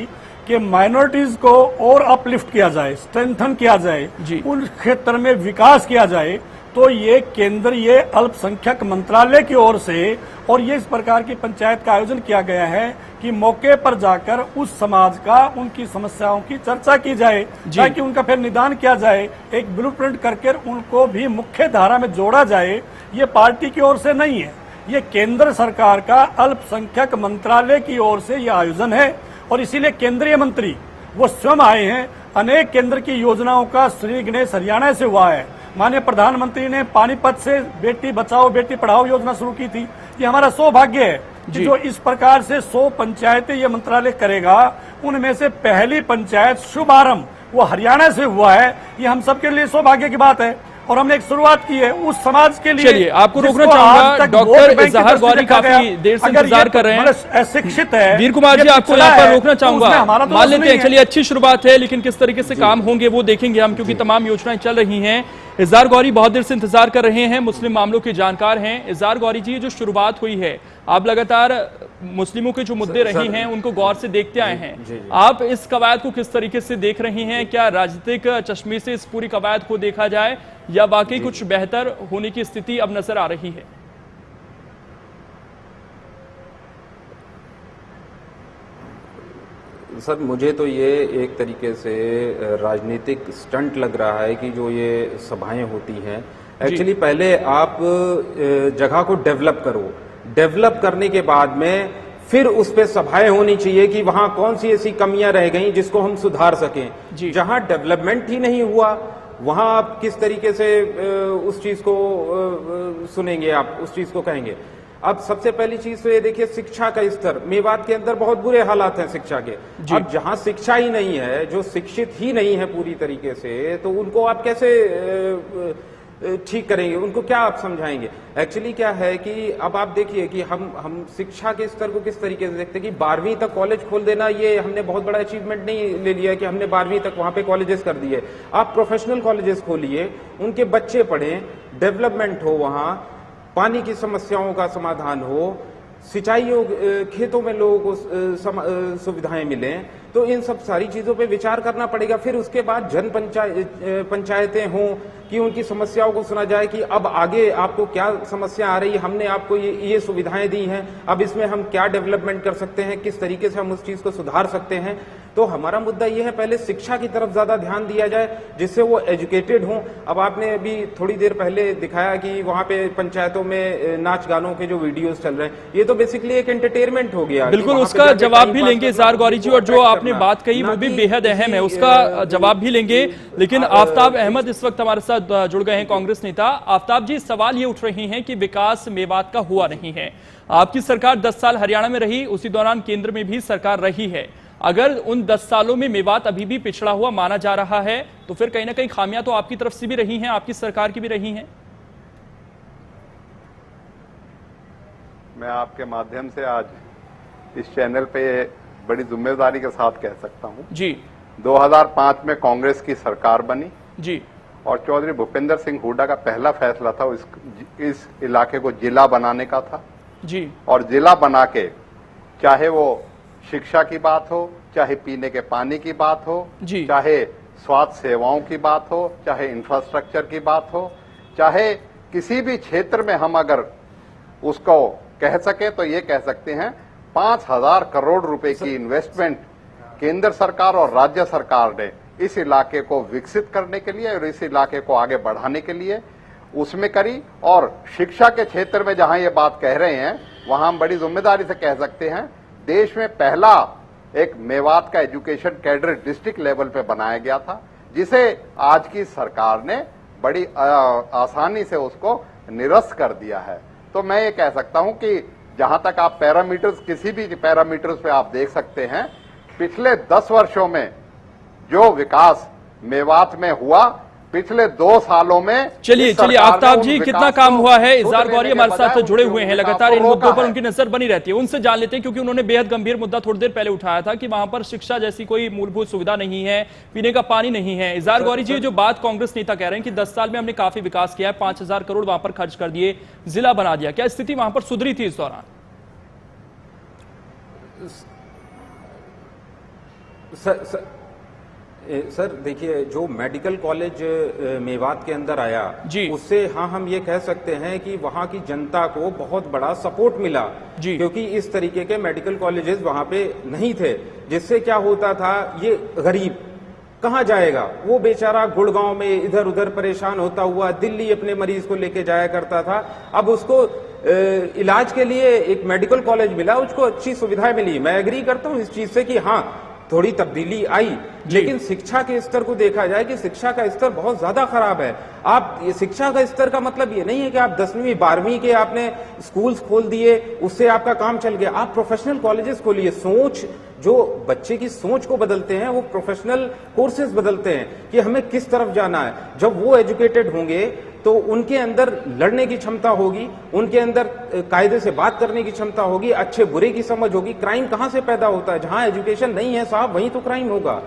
कि माइनॉरिटीज को और अपलिफ्ट किया जाए, स्ट्रेंथन किया जाए, उन क्षेत्र में विकास किया जाए। तो ये केंद्रीय अल्पसंख्यक मंत्रालय की ओर से और ये इस प्रकार की पंचायत का आयोजन किया गया है कि मौके पर जाकर उस समाज का उनकी समस्याओं की चर्चा की जाए, ताकि उनका फिर निदान किया जाए, एक ब्लूप्रिंट करके उनको भी मुख्य धारा में जोड़ा जाए। ये पार्टी की ओर से नहीं है, ये केंद्र सरकार का अल्पसंख्यक मंत्रालय की ओर से यह आयोजन है। और इसीलिए केंद्रीय मंत्री वो स्वयं आए हैं। अनेक केंद्र की योजनाओं का श्री गणेश हरियाणा से हुआ है। माननीय प्रधानमंत्री ने पानीपत से बेटी बचाओ बेटी पढ़ाओ योजना शुरू की थी। ये हमारा सौभाग्य है कि जो इस प्रकार से 100 पंचायतें ये मंत्रालय करेगा, उनमें से पहली पंचायत शुभारंभ वो हरियाणा से हुआ है। ये हम सबके लिए सौभाग्य की बात है और हमने एक शुरुआत की है उस समाज के लिए। चलिए, आपको रोकना चाहूंगा, डॉक्टर इजहार गौरी काफी देर से इंतजार कर रहे हैं, अशिक्षित है। वीर कुमार जी, आपको यहाँ पर रोकना चाहूंगा, मान लेते हैं। चलिए, अच्छी शुरुआत है, लेकिन किस तरीके से काम होंगे वो देखेंगे हम, क्योंकि तमाम योजनाएं चल रही हैं। इजहार गौरी बहुत देर से इंतजार कर रहे हैं, मुस्लिम मामलों के जानकार हैं। इजहार गौरी जी, जो शुरुआत हुई है, आप लगातार मुस्लिमों के जो मुद्दे रहे हैं उनको गौर से देखते आए हैं। आप इस कवायद को किस तरीके से देख रही हैं? क्या राजनीतिक चश्मे से इस पूरी कवायद को देखा जाए या वाकई कुछ बेहतर होने की स्थिति अब नजर आ रही है? सर मुझे तो ये एक तरीके से राजनीतिक स्टंट लग रहा है कि जो ये सभाएं होती हैं, एक्चुअली पहले आप जगह को डेवलप करो, डेवलप करने के बाद में फिर उस पे सभाएं होनी चाहिए कि वहां कौन सी ऐसी कमियां रह गई जिसको हम सुधार सकें। जहां डेवलपमेंट ही नहीं हुआ वहां आप किस तरीके से उस चीज को सुनेंगे, आप उस चीज को कहेंगे। अब सबसे पहली चीज तो ये देखिए, शिक्षा का स्तर मेवात के अंदर बहुत बुरे हालात हैं शिक्षा के। अब जहां शिक्षा ही नहीं है, जो शिक्षित ही नहीं है पूरी तरीके से, तो उनको आप कैसे ठीक करेंगे, उनको क्या आप समझाएंगे। एक्चुअली क्या है कि अब आप देखिए कि हम शिक्षा के स्तर को किस तरीके से देखते हैं कि 12वीं तक कॉलेज खोल देना, ये हमने बहुत बड़ा अचीवमेंट नहीं ले लिया कि हमने 12वीं तक वहां पे कॉलेजेस कर दिए। आप प्रोफेशनल कॉलेजेस खोलिए, उनके बच्चे पढ़ें, डेवलपमेंट हो, वहां पानी की समस्याओं का समाधान हो, सिंचाई खेतों में लोगों को सुविधाएं मिलें, तो इन सब सारी चीजों पे विचार करना पड़ेगा। फिर उसके बाद जन पंचायतें हों कि उनकी समस्याओं को सुना जाए कि अब आगे आपको क्या समस्या आ रही है, हमने आपको ये सुविधाएं दी हैं, अब इसमें हम क्या डेवलपमेंट कर सकते हैं, किस तरीके से हम उस चीज को सुधार सकते हैं। तो हमारा मुद्दा ये है पहले शिक्षा की तरफ ज्यादा ध्यान दिया जाए जिससे वो एजुकेटेड हों। अब आपने अभी थोड़ी देर पहले दिखाया कि वहां पे पंचायतों में नाच गानों के जो वीडियोस चल रहे हैं, ये तो बेसिकली एक एंटरटेनमेंट हो गया। बिल्कुल, उसका जवाब भी लेंगे इज़हार गौरी जी, और जो आपने बात कही वो भी बेहद अहम है, उसका जवाब भी लेंगे। लेकिन आफ्ताब अहमद इस वक्त हमारे साथ जुड़ गए हैं, कांग्रेस नेता। आफ्ताब जी, सवाल ये उठ रहे हैं कि विकास मेवात का हुआ नहीं है। आपकी सरकार 10 साल हरियाणा में रही, उसी दौरान केंद्र में भी सरकार रही है। अगर उन 10 सालों में मेवात अभी भी पिछड़ा हुआ माना जा रहा है, तो फिर कहीं ना कहीं खामियां तो आपकी तरफ से भी रही हैं, आपकी सरकार की भी रही हैं। मैं आपके माध्यम से आज इस चैनल पे बड़ी जिम्मेदारी के साथ कह सकता हूं जी, 2005 में कांग्रेस की सरकार बनी जी, और चौधरी भूपेंद्र सिंह हुड्डा का पहला फैसला था इस इलाके को जिला बनाने का था जी। और जिला बना के, चाहे वो शिक्षा की बात हो, चाहे पीने के पानी की बात हो, चाहे स्वास्थ्य सेवाओं की बात हो, चाहे इंफ्रास्ट्रक्चर की बात हो, चाहे किसी भी क्षेत्र में हम अगर उसको कह सके तो ये कह सकते हैं 5,000 करोड़ रुपए की इन्वेस्टमेंट केंद्र सरकार और राज्य सरकार ने इस इलाके को विकसित करने के लिए और इस इलाके को आगे बढ़ाने के लिए उसमें करी। और शिक्षा के क्षेत्र में जहां ये बात कह रहे हैं, वहां हम बड़ी जिम्मेदारी से कह सकते हैं देश में पहला एक मेवात का एजुकेशन कैडर डिस्ट्रिक्ट लेवल पे बनाया गया था, जिसे आज की सरकार ने बड़ी आसानी से उसको निरस्त कर दिया है। तो मैं ये कह सकता हूं कि जहां तक आप पैरामीटर्स, किसी भी पैरामीटर्स पे आप देख सकते हैं, पिछले 10 वर्षों में जो विकास मेवात में हुआ, पिछले 2 सालों में। चलिए आफ्ताब जी, कितना काम हुआ है? इज़हार गौरी हमारे साथ जुड़े हुए हैं, लगातार इन मुद्दों पर उनकी नजर बनी रहती है, उनसे जान लेते हैं, क्योंकि उन्होंने बेहद गंभीर मुद्दा थोड़ी देर पहले उठाया था कि वहां पर शिक्षा जैसी कोई मूलभूत सुविधा नहीं है, पीने का पानी नहीं है। इज़हार गौरी जी, जो बात कांग्रेस नेता कह रहे हैं कि 10 साल में हमने काफी विकास किया है, 5,000 करोड़ वहां पर खर्च कर दिए, जिला बना दिया, क्या स्थिति वहां पर सुधरी थी इस दौरान? सर देखिए, जो मेडिकल कॉलेज मेवात के अंदर आया उससे हम ये कह सकते हैं कि वहां की जनता को बहुत बड़ा सपोर्ट मिला, क्योंकि इस तरीके के मेडिकल कॉलेजेस वहां पे नहीं थे। जिससे क्या होता था, ये गरीब कहाँ जाएगा, वो बेचारा गुड़गांव में इधर उधर परेशान होता हुआ दिल्ली अपने मरीज को लेके जाया करता था। अब उसको इलाज के लिए एक मेडिकल कॉलेज मिला, उसको अच्छी सुविधाएं मिली। मैं एग्री करता हूँ इस चीज से कि हाँ, थोड़ी तब्दीली आई, लेकिन शिक्षा के स्तर को देखा जाए कि शिक्षा का स्तर बहुत ज्यादा खराब है। आप ये शिक्षा का स्तर का मतलब ये नहीं है कि आप 10वीं 12वीं के आपने स्कूल्स खोल दिए, उससे आपका काम चल गया। आप प्रोफेशनल कॉलेजेस खोलिए, सोच जो बच्चे की सोच को बदलते हैं, वो प्रोफेशनल कोर्सेज बदलते हैं कि हमें किस तरफ जाना है। जब वो एजुकेटेड होंगे तो उनके अंदर लड़ने की क्षमता होगी, उनके अंदर कायदे से बात करने की क्षमता होगी, अच्छे बुरे की समझ होगी। क्राइम कहां से पैदा होता है? जहां एजुकेशन नहीं है साहब, वहीं तो क्राइम होगा।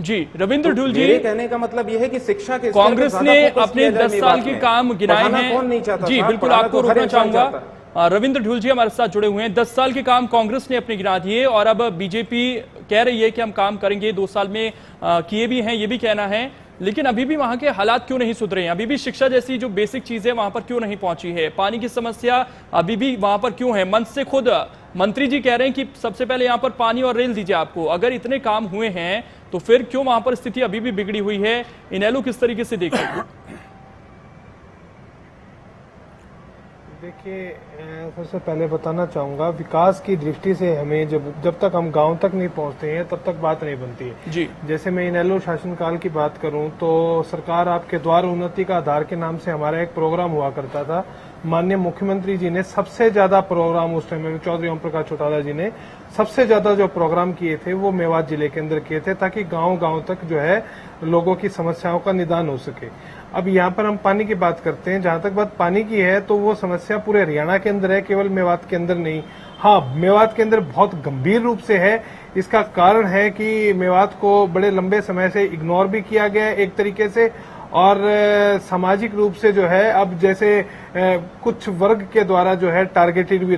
जी, रविंद्र ढूल जी, मेरे कहने का मतलब यह है कि शिक्षा के कांग्रेस ने अपने 10 साल के काम गिनाए हैं। कौन नहीं चाहता? जी बिल्कुल, आपको रोकना चाहूंगा। रविंद्र ढूल जी हमारे साथ जुड़े हुए हैं। 10 साल के काम कांग्रेस ने अपने गिना दिए और अब बीजेपी कह रही है कि हम काम करेंगे, 2 साल में किए भी हैं, ये भी कहना है। लेकिन अभी भी वहां के हालात क्यों नहीं सुधरे हैं? अभी भी शिक्षा जैसी जो बेसिक चीजें वहां पर क्यों नहीं पहुंची है? पानी की समस्या अभी भी वहां पर क्यों है? मंच से खुद मंत्री जी कह रहे हैं कि सबसे पहले यहां पर पानी और रेल दीजिए आपको। अगर इतने काम हुए हैं तो फिर क्यों वहां पर स्थिति अभी भी बिगड़ी हुई है? इनेलो किस तरीके से देखें? देखिए, सबसे पहले बताना चाहूंगा, विकास की दृष्टि से हमें जब तक हम गांव तक नहीं पहुंचते हैं तब तक बात नहीं बनती है जी। जैसे मैं इनेलो शासनकाल की बात करूं तो सरकार आपके द्वार उन्नति का आधार के नाम से हमारा एक प्रोग्राम हुआ करता था। माननीय मुख्यमंत्री जी ने सबसे ज्यादा प्रोग्राम उस टाइम में चौधरी ओम प्रकाश चौटाला जी ने सबसे ज्यादा जो प्रोग्राम किए थे वो मेवात जिले के अंदर किए थे, ताकि गांव-गांव तक जो है लोगों की समस्याओं का निदान हो सके। अब यहाँ पर हम पानी की बात करते हैं, जहां तक बात पानी की है तो वो समस्या पूरे हरियाणा के अंदर है, केवल मेवात के अंदर नहीं। हाँ, मेवात के अंदर बहुत गंभीर रूप से है। इसका कारण है कि मेवात को बड़े लंबे समय से इग्नोर भी किया गया है एक तरीके से, और सामाजिक रूप से जो है अब जैसे कुछ वर्ग के द्वारा जो है टारगेटेड भी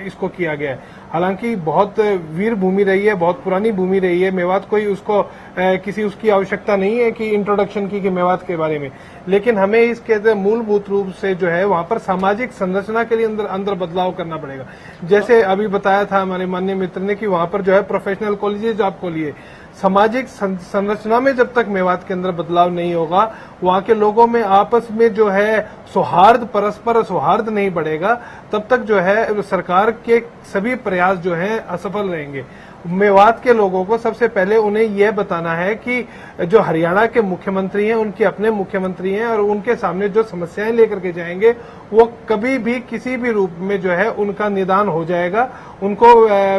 इसको किया गया है। हालांकि बहुत वीर भूमि रही है, बहुत पुरानी भूमि रही है मेवात, कोई उसको किसी उसकी आवश्यकता नहीं है कि इंट्रोडक्शन की कि मेवात के बारे में, लेकिन हमें इसके मूलभूत रूप से जो है वहां पर सामाजिक संरचना के लिए अंदर बदलाव करना पड़ेगा। जैसे अभी बताया था हमारे माननीय मित्र ने कि वहां पर जो है प्रोफेशनल कॉलेजेज आप खोलिए। सामाजिक संरचना में जब तक मेवात के अंदर बदलाव नहीं होगा, वहां के लोगों में आपस में जो है सौहार्द, परस्पर सौहार्द नहीं बढ़ेगा, तब तक जो है सरकार के सभी प्रयास जो हैं असफल रहेंगे। मेवात के लोगों को सबसे पहले उन्हें यह बताना है कि जो हरियाणा के मुख्यमंत्री हैं उनके अपने मुख्यमंत्री हैं, और उनके सामने जो समस्याएं लेकर के जाएंगे वो कभी भी किसी भी रूप में जो है उनका निदान हो जाएगा। उनको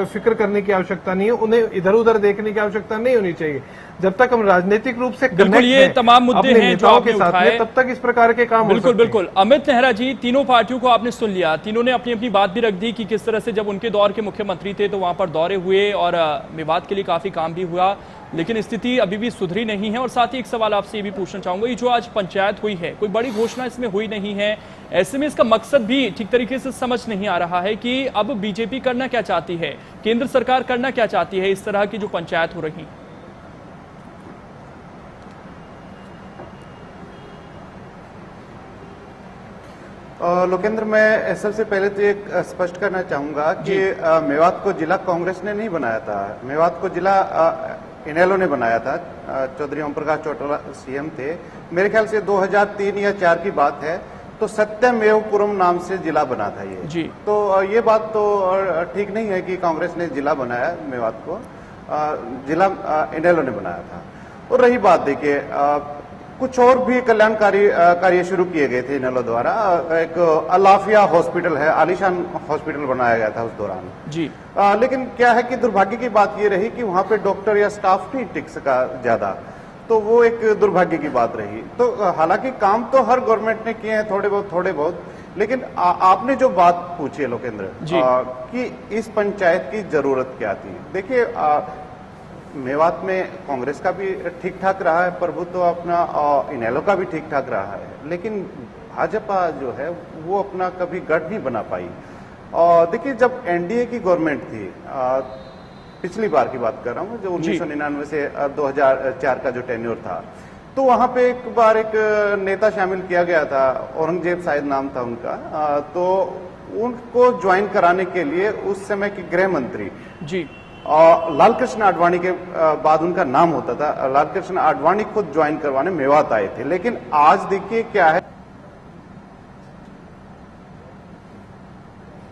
फिक्र करने की आवश्यकता नहीं है, उन्हें इधर उधर देखने की आवश्यकता नहीं होनी चाहिए। जब तक हम राजनीतिक रूप से बिल्कुल ये तमाम मुद्दे हैं जो आपने उठाए, तब तक इस प्रकार के काम बिल्कुल बिल्कुल। अमित नेहरा जी, तीनों पार्टियों को आपने सुन लिया, तीनों ने अपनी अपनी बात भी रख दी कि किस तरह से जब उनके दौर के मुख्यमंत्री थे तो वहां पर दौरे हुए और मेवात के लिए काफी काम भी हुआ, लेकिन स्थिति अभी भी सुधरी नहीं है। और साथ ही एक सवाल आपसे ये भी पूछना चाहूंगा, ये जो आज पंचायत हुई है, कोई बड़ी घोषणा इसमें हुई नहीं है, ऐसे में इसका मकसद भी ठीक तरीके से समझ नहीं आ रहा है कि अब बीजेपी करना क्या चाहती है, केंद्र सरकार करना क्या चाहती है इस तरह की जो पंचायत हो रही। लोकेंद्र, मैं सबसे पहले तो एक स्पष्ट करना चाहूंगा कि मेवात को जिला कांग्रेस ने नहीं बनाया था, मेवात को जिला इनेलो ने बनाया था। चौधरी ओम प्रकाश चौटाला सीएम थे, मेरे ख्याल से 2003 या 4 की बात है, तो सत्यमेवपुरम नाम से जिला बना था ये जी। तो ये बात तो ठीक नहीं है कि कांग्रेस ने जिला बनाया मेवात को, जिला इनेलो ने बनाया था। और रही बात, देखिए कुछ और भी कल्याणकारी कार्य शुरू किए गए थे इनेलो द्वारा। एक अलाफिया हॉस्पिटल है, आलीशान हॉस्पिटल बनाया गया था उस दौरान जी। लेकिन क्या है कि दुर्भाग्य की बात ये रही कि वहां पे डॉक्टर या स्टाफ नहीं टिक सका ज्यादा, तो वो एक दुर्भाग्य की बात रही। तो हालांकि काम तो हर गवर्नमेंट ने किए हैं थोड़े बहुत, लेकिन आपने जो बात पूछी है लोकेंद्र कि इस पंचायत की जरूरत क्या थी, देखिए मेवात में कांग्रेस का भी ठीक ठाक रहा है प्रभुत्व तो अपना, इनेलो का भी ठीक ठाक रहा है, लेकिन भाजपा जो है वो अपना कभी गढ़ नहीं बना पाई। और देखिए जब एनडीए की गवर्नमेंट थी, पिछली बार की बात कर रहा हूँ, जो 1999 से 2004 का जो टेन्योर था, तो वहां पे एक बार एक नेता शामिल किया गया था, औरंगजेब शायद नाम था उनका, तो उनको ज्वाइन कराने के लिए उस समय के गृह मंत्री जी और लालकृष्ण आडवाणी के बाद उनका नाम होता था, लालकृष्ण आडवाणी खुद ज्वाइन करवाने मेवात आए थे। लेकिन आज देखिए क्या है,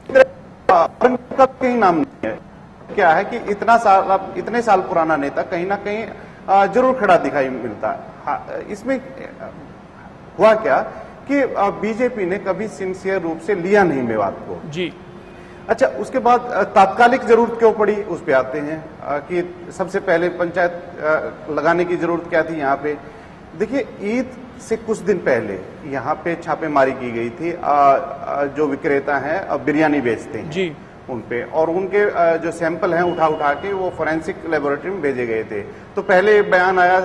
का कहीं नाम नहीं है। क्या है कि इतने साल पुराना नेता कहीं ना कहीं जरूर खड़ा दिखाई मिलता है। इसमें हुआ क्या कि बीजेपी ने कभी सिंसियर रूप से लिया नहीं मेवात को जी। अच्छा, उसके बाद तात्कालिक जरूरत क्यों पड़ी उस पे आते हैं कि सबसे पहले पंचायत लगाने की जरूरत क्या थी यहाँ पे। देखिए ईद से कुछ दिन पहले यहाँ पे छापेमारी की गई थी, जो विक्रेता हैं बिरयानी बेचते हैं जी उन पे, और उनके जो सैंपल हैं उठा के वो फोरेंसिक लेबोरेटरी में भेजे गए थे। तो पहले बयान आया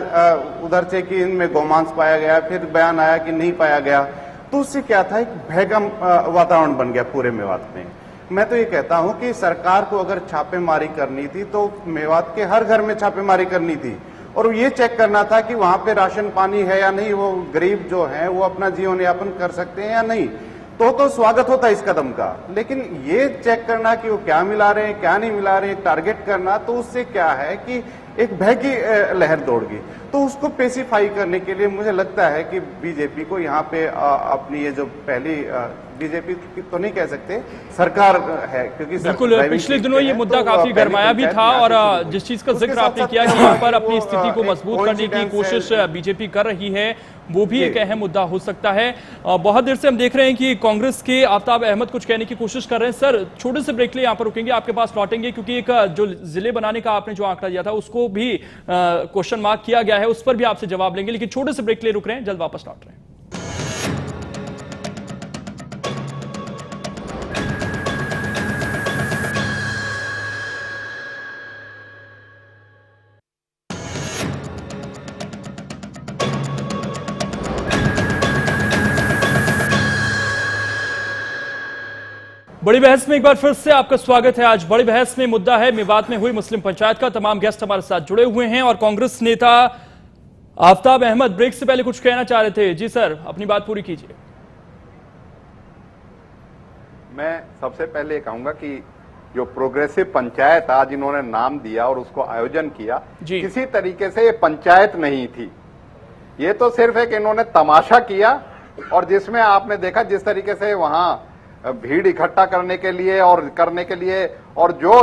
उधर से कि इनमें गौमांस पाया गया, फिर बयान आया कि नहीं पाया गया, तो उससे क्या था, एक भय का वातावरण बन गया पूरे मेवात में। मैं तो ये कहता हूं कि सरकार को अगर छापेमारी करनी थी तो मेवात के हर घर में छापेमारी करनी थी, और ये चेक करना था कि वहां पे राशन पानी है या नहीं, वो गरीब जो है वो अपना जीवन यापन कर सकते हैं या नहीं, तो स्वागत होता है इस कदम का। लेकिन ये चेक करना कि वो क्या मिला रहे हैं क्या नहीं मिला रहे हैं, टारगेट करना, तो उससे क्या है कि एक भय की लहर दौड़ गई। तो उसको पेसिफाई करने के लिए मुझे लगता है कि बीजेपी को यहाँ पे अपनी ये जो पहली बीजेपी तो नहीं कह सकते, सरकार है, क्योंकि बिल्कुल पिछले दिनों ये मुद्दा काफी गरमाया भी था, और जिस चीज का जिक्र आपने किया कि यहाँ पर अपनी स्थिति को मजबूत करने की कोशिश बीजेपी कर रही है, वो भी एक अहम मुद्दा हो सकता है। बहुत देर से हम देख रहे हैं कि कांग्रेस के आफ्ताब अहमद कुछ कहने की कोशिश कर रहे हैं। सर, छोटे से ब्रेक लिए यहाँ पर रुकेंगे, आपके पास लौटेंगे, क्योंकि एक जो जिले बनाने का आपने जो आंकड़ा दिया था उसको भी क्वेश्चन मार्क किया गया है, उस पर भी आपसे जवाब लेंगे। लेकिन छोटे से ब्रेक लिए रुक रहे हैं, जल्द वापस लौट रहे हैं। बड़ी बहस में एक बार फिर से आपका स्वागत है। आज बड़ी बहस में मुद्दा है मेवात में हुई मुस्लिम पंचायत का। तमाम गेस्ट हमारे साथ जुड़े हुए हैं और कांग्रेस नेता आफ्ताब अहमद ब्रेक से पहले कुछ कहना चाह रहे थे। जी सर, अपनी बात पूरी कीजिए। मैं सबसे पहले कहूंगा कि जो प्रोग्रेसिव पंचायत आज इन्होंने नाम दिया और उसको आयोजन किया, किसी तरीके से ये पंचायत नहीं थी, ये तो सिर्फ एक इन्होंने तमाशा किया। और जिसमें आपने देखा जिस तरीके से वहां भीड़ इकट्ठा करने के लिए और जो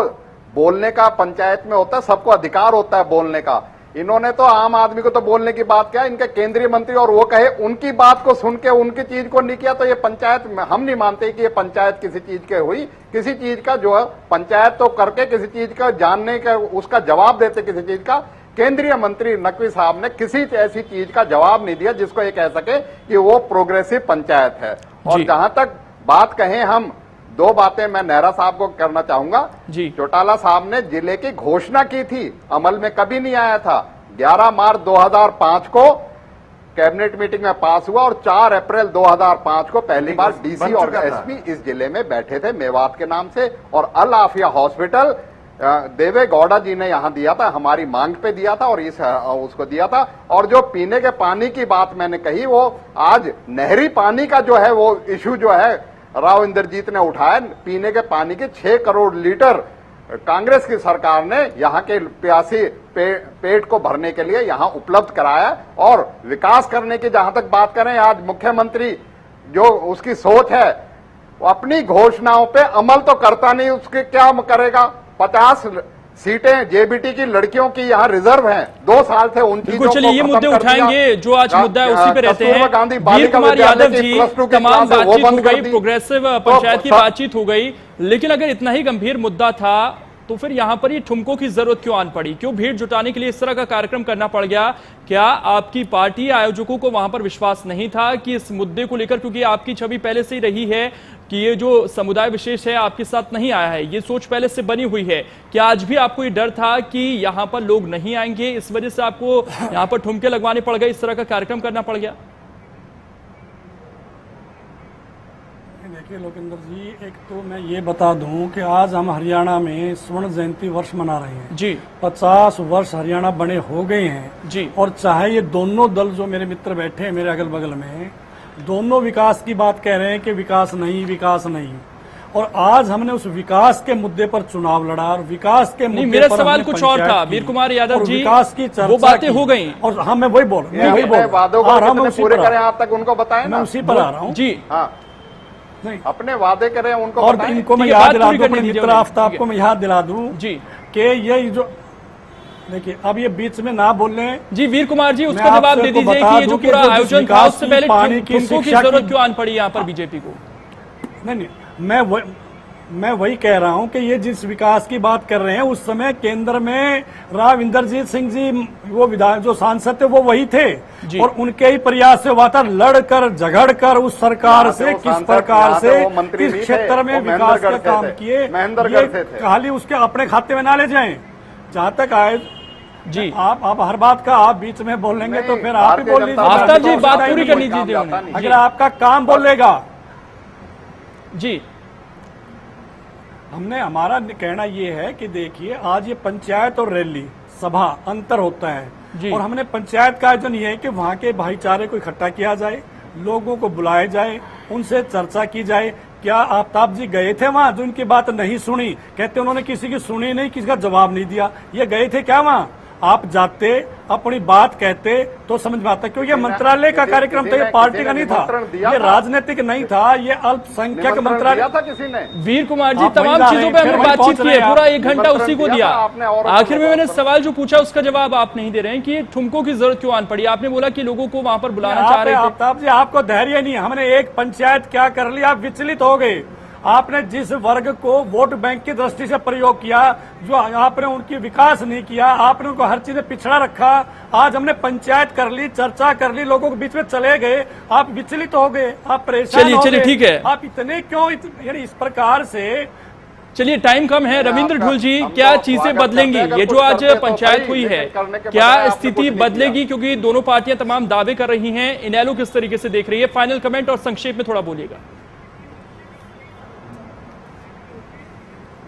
बोलने का पंचायत में होता है, सबको अधिकार होता है बोलने का। इन्होंने तो आम आदमी को तो बोलने की बात किया, इनके केंद्रीय मंत्री और वो कहे उनकी बात को सुन के उनकी चीज को नहीं किया, तो ये पंचायत हम नहीं मानते कि ये पंचायत किसी चीज के हुई। किसी चीज का जो है पंचायत तो करके किसी चीज का जानने का उसका जवाब देते, किसी चीज का केंद्रीय मंत्री नकवी साहब ने किसी ऐसी चीज का जवाब नहीं दिया जिसको ये कह सके कि वो प्रोग्रेसिव पंचायत है। और जहां तक बात कहें, हम दो बातें मैं नेहरा साहब को करना चाहूंगा। चौटाला साहब ने जिले की घोषणा की थी, अमल में कभी नहीं आया था। 11 मार्च 2005 को कैबिनेट मीटिंग में पास हुआ और 4 अप्रैल 2005 को पहली बार डीसी और एसपी इस जिले में बैठे थे मेवात के नाम से। और अल आफिया हॉस्पिटल देवे गौड़ा जी ने यहां दिया था, हमारी मांग पे दिया था और उसको दिया था। और जो पीने के पानी की बात मैंने कही, वो आज नहरी पानी का जो है वो इशू जो है राव इंद्रजीत ने उठाया। पीने के पानी के 6 करोड़ लीटर कांग्रेस की सरकार ने यहाँ के प्यासी पेट को भरने के लिए यहाँ उपलब्ध कराया। और विकास करने की जहां तक बात करें, आज मुख्यमंत्री जो उसकी सोच है, वो अपनी घोषणाओं पे अमल तो करता नहीं, उसके क्या करेगा। 50 सीटें जेबीटी की लड़कियों की यहाँ रिजर्व हैं, 2 साल से उन चीजों को चलिए ये मुद्दे उठाएंगे जो आज मुद्दा है, उसी पे रहते हैं। वीर कुमार यादव जी, तमाम बातचीत हो गई, प्रोग्रेसिव पंचायत की बातचीत हो गई, लेकिन अगर इतना ही गंभीर मुद्दा था तो फिर यहाँ पर ये ठुमकों की जरूरत क्यों आन पड़ी? क्यों भीड़ जुटाने के लिए इस तरह का कार्यक्रम करना पड़ गया? क्या आपकी पार्टी आयोजकों को वहां पर विश्वास नहीं था कि इस मुद्दे को लेकर, क्योंकि आपकी छवि पहले से ही रही है कि ये जो समुदाय विशेष है आपके साथ नहीं आया है, ये सोच पहले से बनी हुई है, क्या आज भी आपको ये डर था कि यहाँ पर लोग नहीं आएंगे, इस वजह से आपको यहाँ पर ठुमके लगवाने पड़ गए, इस तरह का कार्यक्रम करना पड़ गया? देखिए लोकेंद्र जी, एक तो मैं ये बता दूं कि आज हम हरियाणा में स्वर्ण जयंती वर्ष मना रहे हैं जी। 50 वर्ष हरियाणा बने हो गए हैं जी। और चाहे ये दोनों दल जो मेरे मित्र बैठे हैं मेरे अगल बगल में, दोनों विकास की बात कह रहे हैं कि विकास नहीं। और आज हमने उस विकास के मुद्दे पर चुनाव लड़ा और विकास के मुद्दे मेरा सवाल कुछ और था वीर कुमार यादव जी, विकास की चर्चा, वो बातें हो गई। और हाँ, मैं वही बोल पूरे करें आप तक उनको बताएं, मैं उसी पर आ रहा हूँ जी। हाँ, नहीं अपने वादे करें उनको और इनको मैं याद दिला दूं, अपने मित्र आफ्ताब को मैं याद दिला दूं जी कि ये जो देखिए अब ये बीच में ना बोल रहे जी। वीर कुमार जी, उसका जवाब दे दीजिए कि ये जो पूरा आयोजन था उससे पहले ठुमकों की जरूरत क्यों आन पड़ी यहाँ पर बीजेपी को? नहीं, मैं वही कह रहा हूं कि ये जिस विकास की बात कर रहे हैं, उस समय केंद्र में राव इंद्रजीत सिंह जी वो विधायक जो सांसद थे वो वही थे और उनके ही प्रयास से हुआ था, लड़कर झगड़कर उस सरकार से किस प्रकार से इस क्षेत्र में विकास के काम किए, खाली उसके अपने खाते में ना ले जाएं। जहां तक आए जी, आप हर बात का आप बीच में बोलेंगे तो फिर आप ही बोल लीजिए। आफ्ताब जी, बात पूरी करनी चाहिए अगर आपका काम बोलेगा जी। हमारा कहना ये है कि देखिए, आज ये पंचायत और रैली सभा अंतर होता है। जी। और हमने पंचायत का आयोजन ये है कि वहाँ के भाईचारे को इकट्ठा किया जाए, लोगों को बुलाया जाए, उनसे चर्चा की जाए। क्या आफ्ताब जी गए थे वहाँ जो इनकी बात नहीं सुनी? कहते उन्होंने किसी की सुनी नहीं, किसी का जवाब नहीं दिया। ये गए थे क्या वहाँ? आप जाते, अपनी बात कहते तो समझ में आता, क्योंकि ये मंत्रालय का कार्यक्रम था, ये पार्टी का नहीं था, ये राजनीतिक नहीं था, ये अल्पसंख्यक मंत्रालय था। किसी ने वीर कुमार जी आप तमाम वहीं चीजों पे फिर हमने वहीं बातचीत पहुंच की रहे है, हैं पूरा आप। 1 घंटा उसी को दिया। आखिर में मैंने सवाल जो पूछा उसका जवाब आप नहीं दे रहे हैं कि ये ठुमकों की जरूरत क्यों आन पड़ी। आपने बोला कि लोगों को वहां पर बुलाना चाह रहे थे। आफ्ताब जी आपको धैर्य नहीं है। हमने एक पंचायत क्या कर लिया, आप विचलित हो गए। आपने जिस वर्ग को वोट बैंक की दृष्टि से प्रयोग किया, जो आपने उनकी विकास नहीं किया, आपने उनको हर चीज में पिछड़ा रखा। आज हमने पंचायत कर ली, चर्चा कर ली, लोगों के बीच में चले गए, आप विचलित हो गए, आप परेशान हो गए। चलिए ठीक है, आप इतने क्यों यानी इस प्रकार से। चलिए टाइम कम है। रविंद्र ढुल जी, क्या चीजें बदलेंगी? ये जो आज पंचायत हुई है, क्या स्थिति बदलेगी? क्योंकि दोनों पार्टियां तमाम दावे कर रही हैं। इनेलो किस तरीके से देख रही है? फाइनल कमेंट और संक्षेप में थोड़ा बोलिएगा।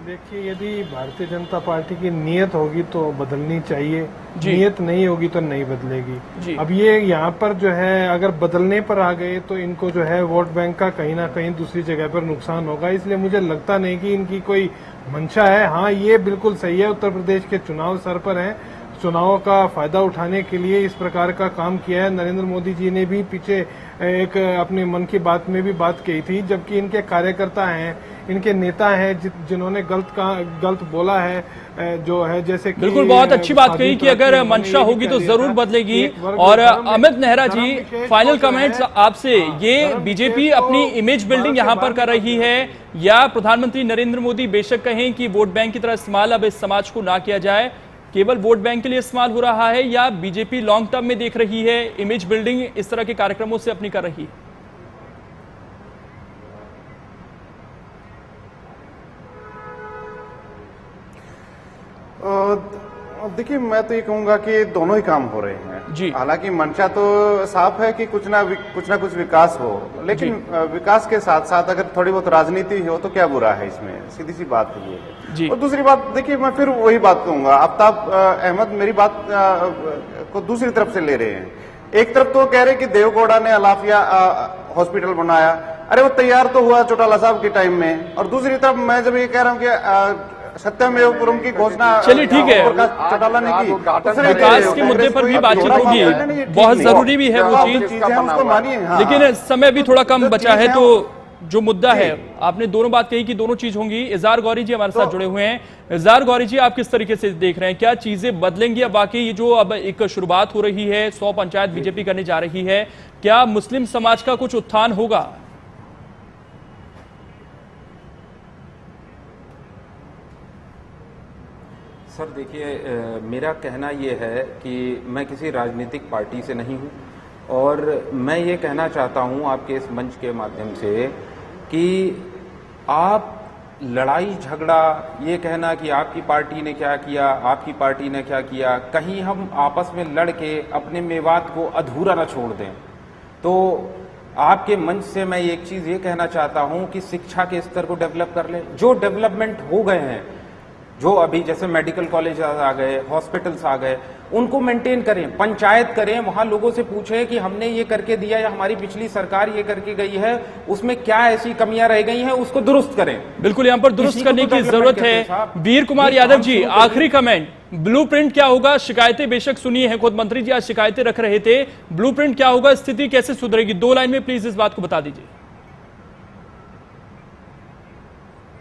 देखिए, यदि भारतीय जनता पार्टी की नीयत होगी तो बदलनी चाहिए, नीयत नहीं होगी तो नहीं बदलेगी। अब ये यहाँ पर जो है अगर बदलने पर आ गए तो इनको जो है वोट बैंक का कहीं ना कहीं दूसरी जगह पर नुकसान होगा। इसलिए मुझे लगता नहीं कि इनकी कोई मंशा है। हाँ, ये बिल्कुल सही है, उत्तर प्रदेश के चुनाव सर पर हैं, चुनाव का फायदा उठाने के लिए इस प्रकार का काम किया है। नरेंद्र मोदी जी ने भी पीछे एक अपने मन की बात में भी बात कही थी, जबकि इनके कार्यकर्ता हैं, इनके नेता हैं जिन्होंने गलत बोला है, जो है जैसे कि बिल्कुल बहुत अच्छी बात कही कि अगर मंशा होगी तो जरूर बदलेगी। और अमित नेहरा जी, फाइनल कमेंट्स आपसे। ये बीजेपी अपनी इमेज बिल्डिंग यहां पर कर रही है, या प्रधानमंत्री नरेंद्र मोदी बेशक कहें कि वोट बैंक की तरह इस्तेमाल अब इस समाज को ना किया जाए, केवल वोट बैंक के लिए इस्तेमाल हो रहा है, या बीजेपी लॉन्ग टर्म में देख रही है, इमेज बिल्डिंग इस तरह के कार्यक्रमों से अपनी कर रही है? देखिए, मैं तो ये कहूंगा कि दोनों ही काम हो रहे हैं जी। हालांकि मंशा तो साफ है कि कुछ ना कुछ विकास हो, लेकिन विकास के साथ साथ अगर थोड़ी बहुत राजनीति हो तो क्या बुरा है इसमें, सीधी सी बात है ये। और दूसरी बात, देखिए मैं फिर वही बात कहूंगा, आफ्ताब अहमद मेरी बात को दूसरी तरफ से ले रहे हैं। एक तरफ तो कह रहे कि देवगौड़ा ने अलाफिया हॉस्पिटल बनाया, अरे वो तैयार तो हुआ चौटाला साहब के टाइम में। और दूसरी तरफ मैं जब ये कह रहा हूँ कि सत्यमेवपुरम की घोषणा, चलिए ठीक है, चौटाला ने की, विकास के मुद्दे पर भी बातचीत होगी, बहुत जरूरी भी है वो चीज, उसको मानिए। लेकिन समय भी थोड़ा कम बचा है, तो जो मुद्दा है, आपने दोनों बात कही कि दोनों चीज होंगी। इजार गौरी जी हमारे साथ जुड़े हुए हैं। इजार गौरी जी, आप किस तरीके से देख रहे हैं, क्या चीजें बदलेंगी? अब वाकई ये जो अब एक शुरुआत हो रही है, 100 पंचायत बीजेपी करने जा रही है, क्या मुस्लिम समाज का कुछ उत्थान होगा? सर देखिए, मेरा कहना ये है कि मैं किसी राजनीतिक पार्टी से नहीं हूँ, और मैं ये कहना चाहता हूँ आपके इस मंच के माध्यम से कि आप लड़ाई झगड़ा, ये कहना कि आपकी पार्टी ने क्या किया, आपकी पार्टी ने क्या किया, कहीं हम आपस में लड़ के अपने मेवात को अधूरा न छोड़ दें। तो आपके मंच से मैं एक चीज़ ये कहना चाहता हूँ कि शिक्षा के स्तर को डेवलप कर लें। जो डेवलपमेंट हो गए हैं, जो अभी जैसे मेडिकल कॉलेज आ गए, हॉस्पिटल्स आ गए, उनको मेंटेन करें, पंचायत करें, वहां लोगों से पूछें कि हमने ये करके दिया या हमारी पिछली सरकार ये करके गई है, उसमें क्या ऐसी कमियां रह गई हैं, उसको दुरुस्त करें। बिल्कुल, यहाँ पर दुरुस्त करने की जरूरत है। वीर कुमार यादव जी, आखिरी कमेंट, ब्लूप्रिंट क्या होगा? शिकायतें बेशक सुनी है, खुद मंत्री जी आज शिकायतें रख रहे थे, ब्लूप्रिंट क्या होगा, स्थिति कैसे सुधरेगी? 2 लाइन में प्लीज इस बात को बता दीजिए।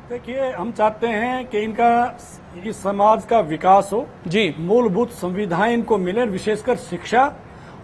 देखिए, हम चाहते हैं कि इनका इस समाज का विकास हो जी, मूलभूत सुविधाएं इनको मिले, विशेषकर शिक्षा।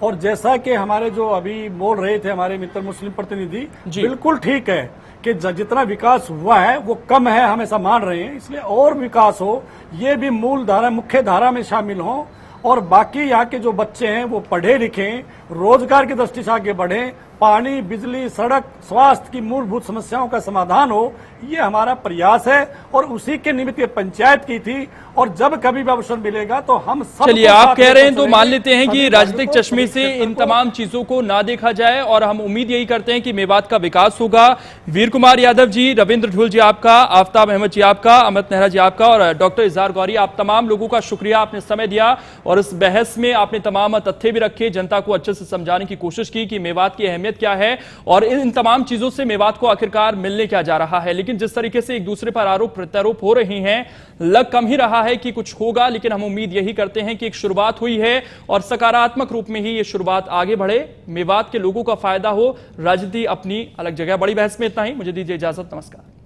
और जैसा कि हमारे जो अभी बोल रहे थे हमारे मित्र मुस्लिम प्रतिनिधि, बिल्कुल ठीक है कि जितना विकास हुआ है वो कम है, हम ऐसा मान रहे हैं, इसलिए और विकास हो, ये भी मूल धारा, मुख्य धारा में शामिल हो। और बाकी यहाँ के जो बच्चे हैं वो पढ़े लिखें, रोजगार की दृष्टि से आगे बढ़ें, पानी, बिजली, सड़क, स्वास्थ्य की मूलभूत समस्याओं का समाधान हो, ये हमारा प्रयास है और उसी के निमित्त ये पंचायत की थी। और जब कभी भी अवसर मिलेगा तो हम सब चलिए, आप कह रहे हैं तो मान लेते हैं कि राजनीतिक चश्मे से इन तमाम चीजों को ना देखा जाए और हम उम्मीद यही करते हैं कि मेवात का विकास होगा। वीर कुमार यादव जी, रविंद्र ढुल जी आपका, आफ्ताब अहमद जी आपका, अमित नेहरा जी आपका और डॉक्टर इजहार गौरी, आप तमाम लोगों का शुक्रिया, आपने समय दिया और इस बहस में आपने तमाम तथ्य भी रखे, जनता को अच्छे से समझाने की कोशिश की कि मेवात की अहमियत क्या है और इन तमाम चीजों से मेवात को आखिरकार मिलने क्या जा रहा है। लेकिन जिस तरीके से एक दूसरे पर आरोप प्रत्यारोप हो रहे हैं, लग कम ही रहा है कि कुछ होगा, लेकिन हम उम्मीद यही करते हैं कि एक शुरुआत हुई है और सकारात्मक रूप में ही ये शुरुआत आगे बढ़े, मेवात के लोगों का फायदा हो, राजनीति अपनी अलग जगह। बड़ी बहस में इतना ही, मुझे दीजिए इजाजत, नमस्कार।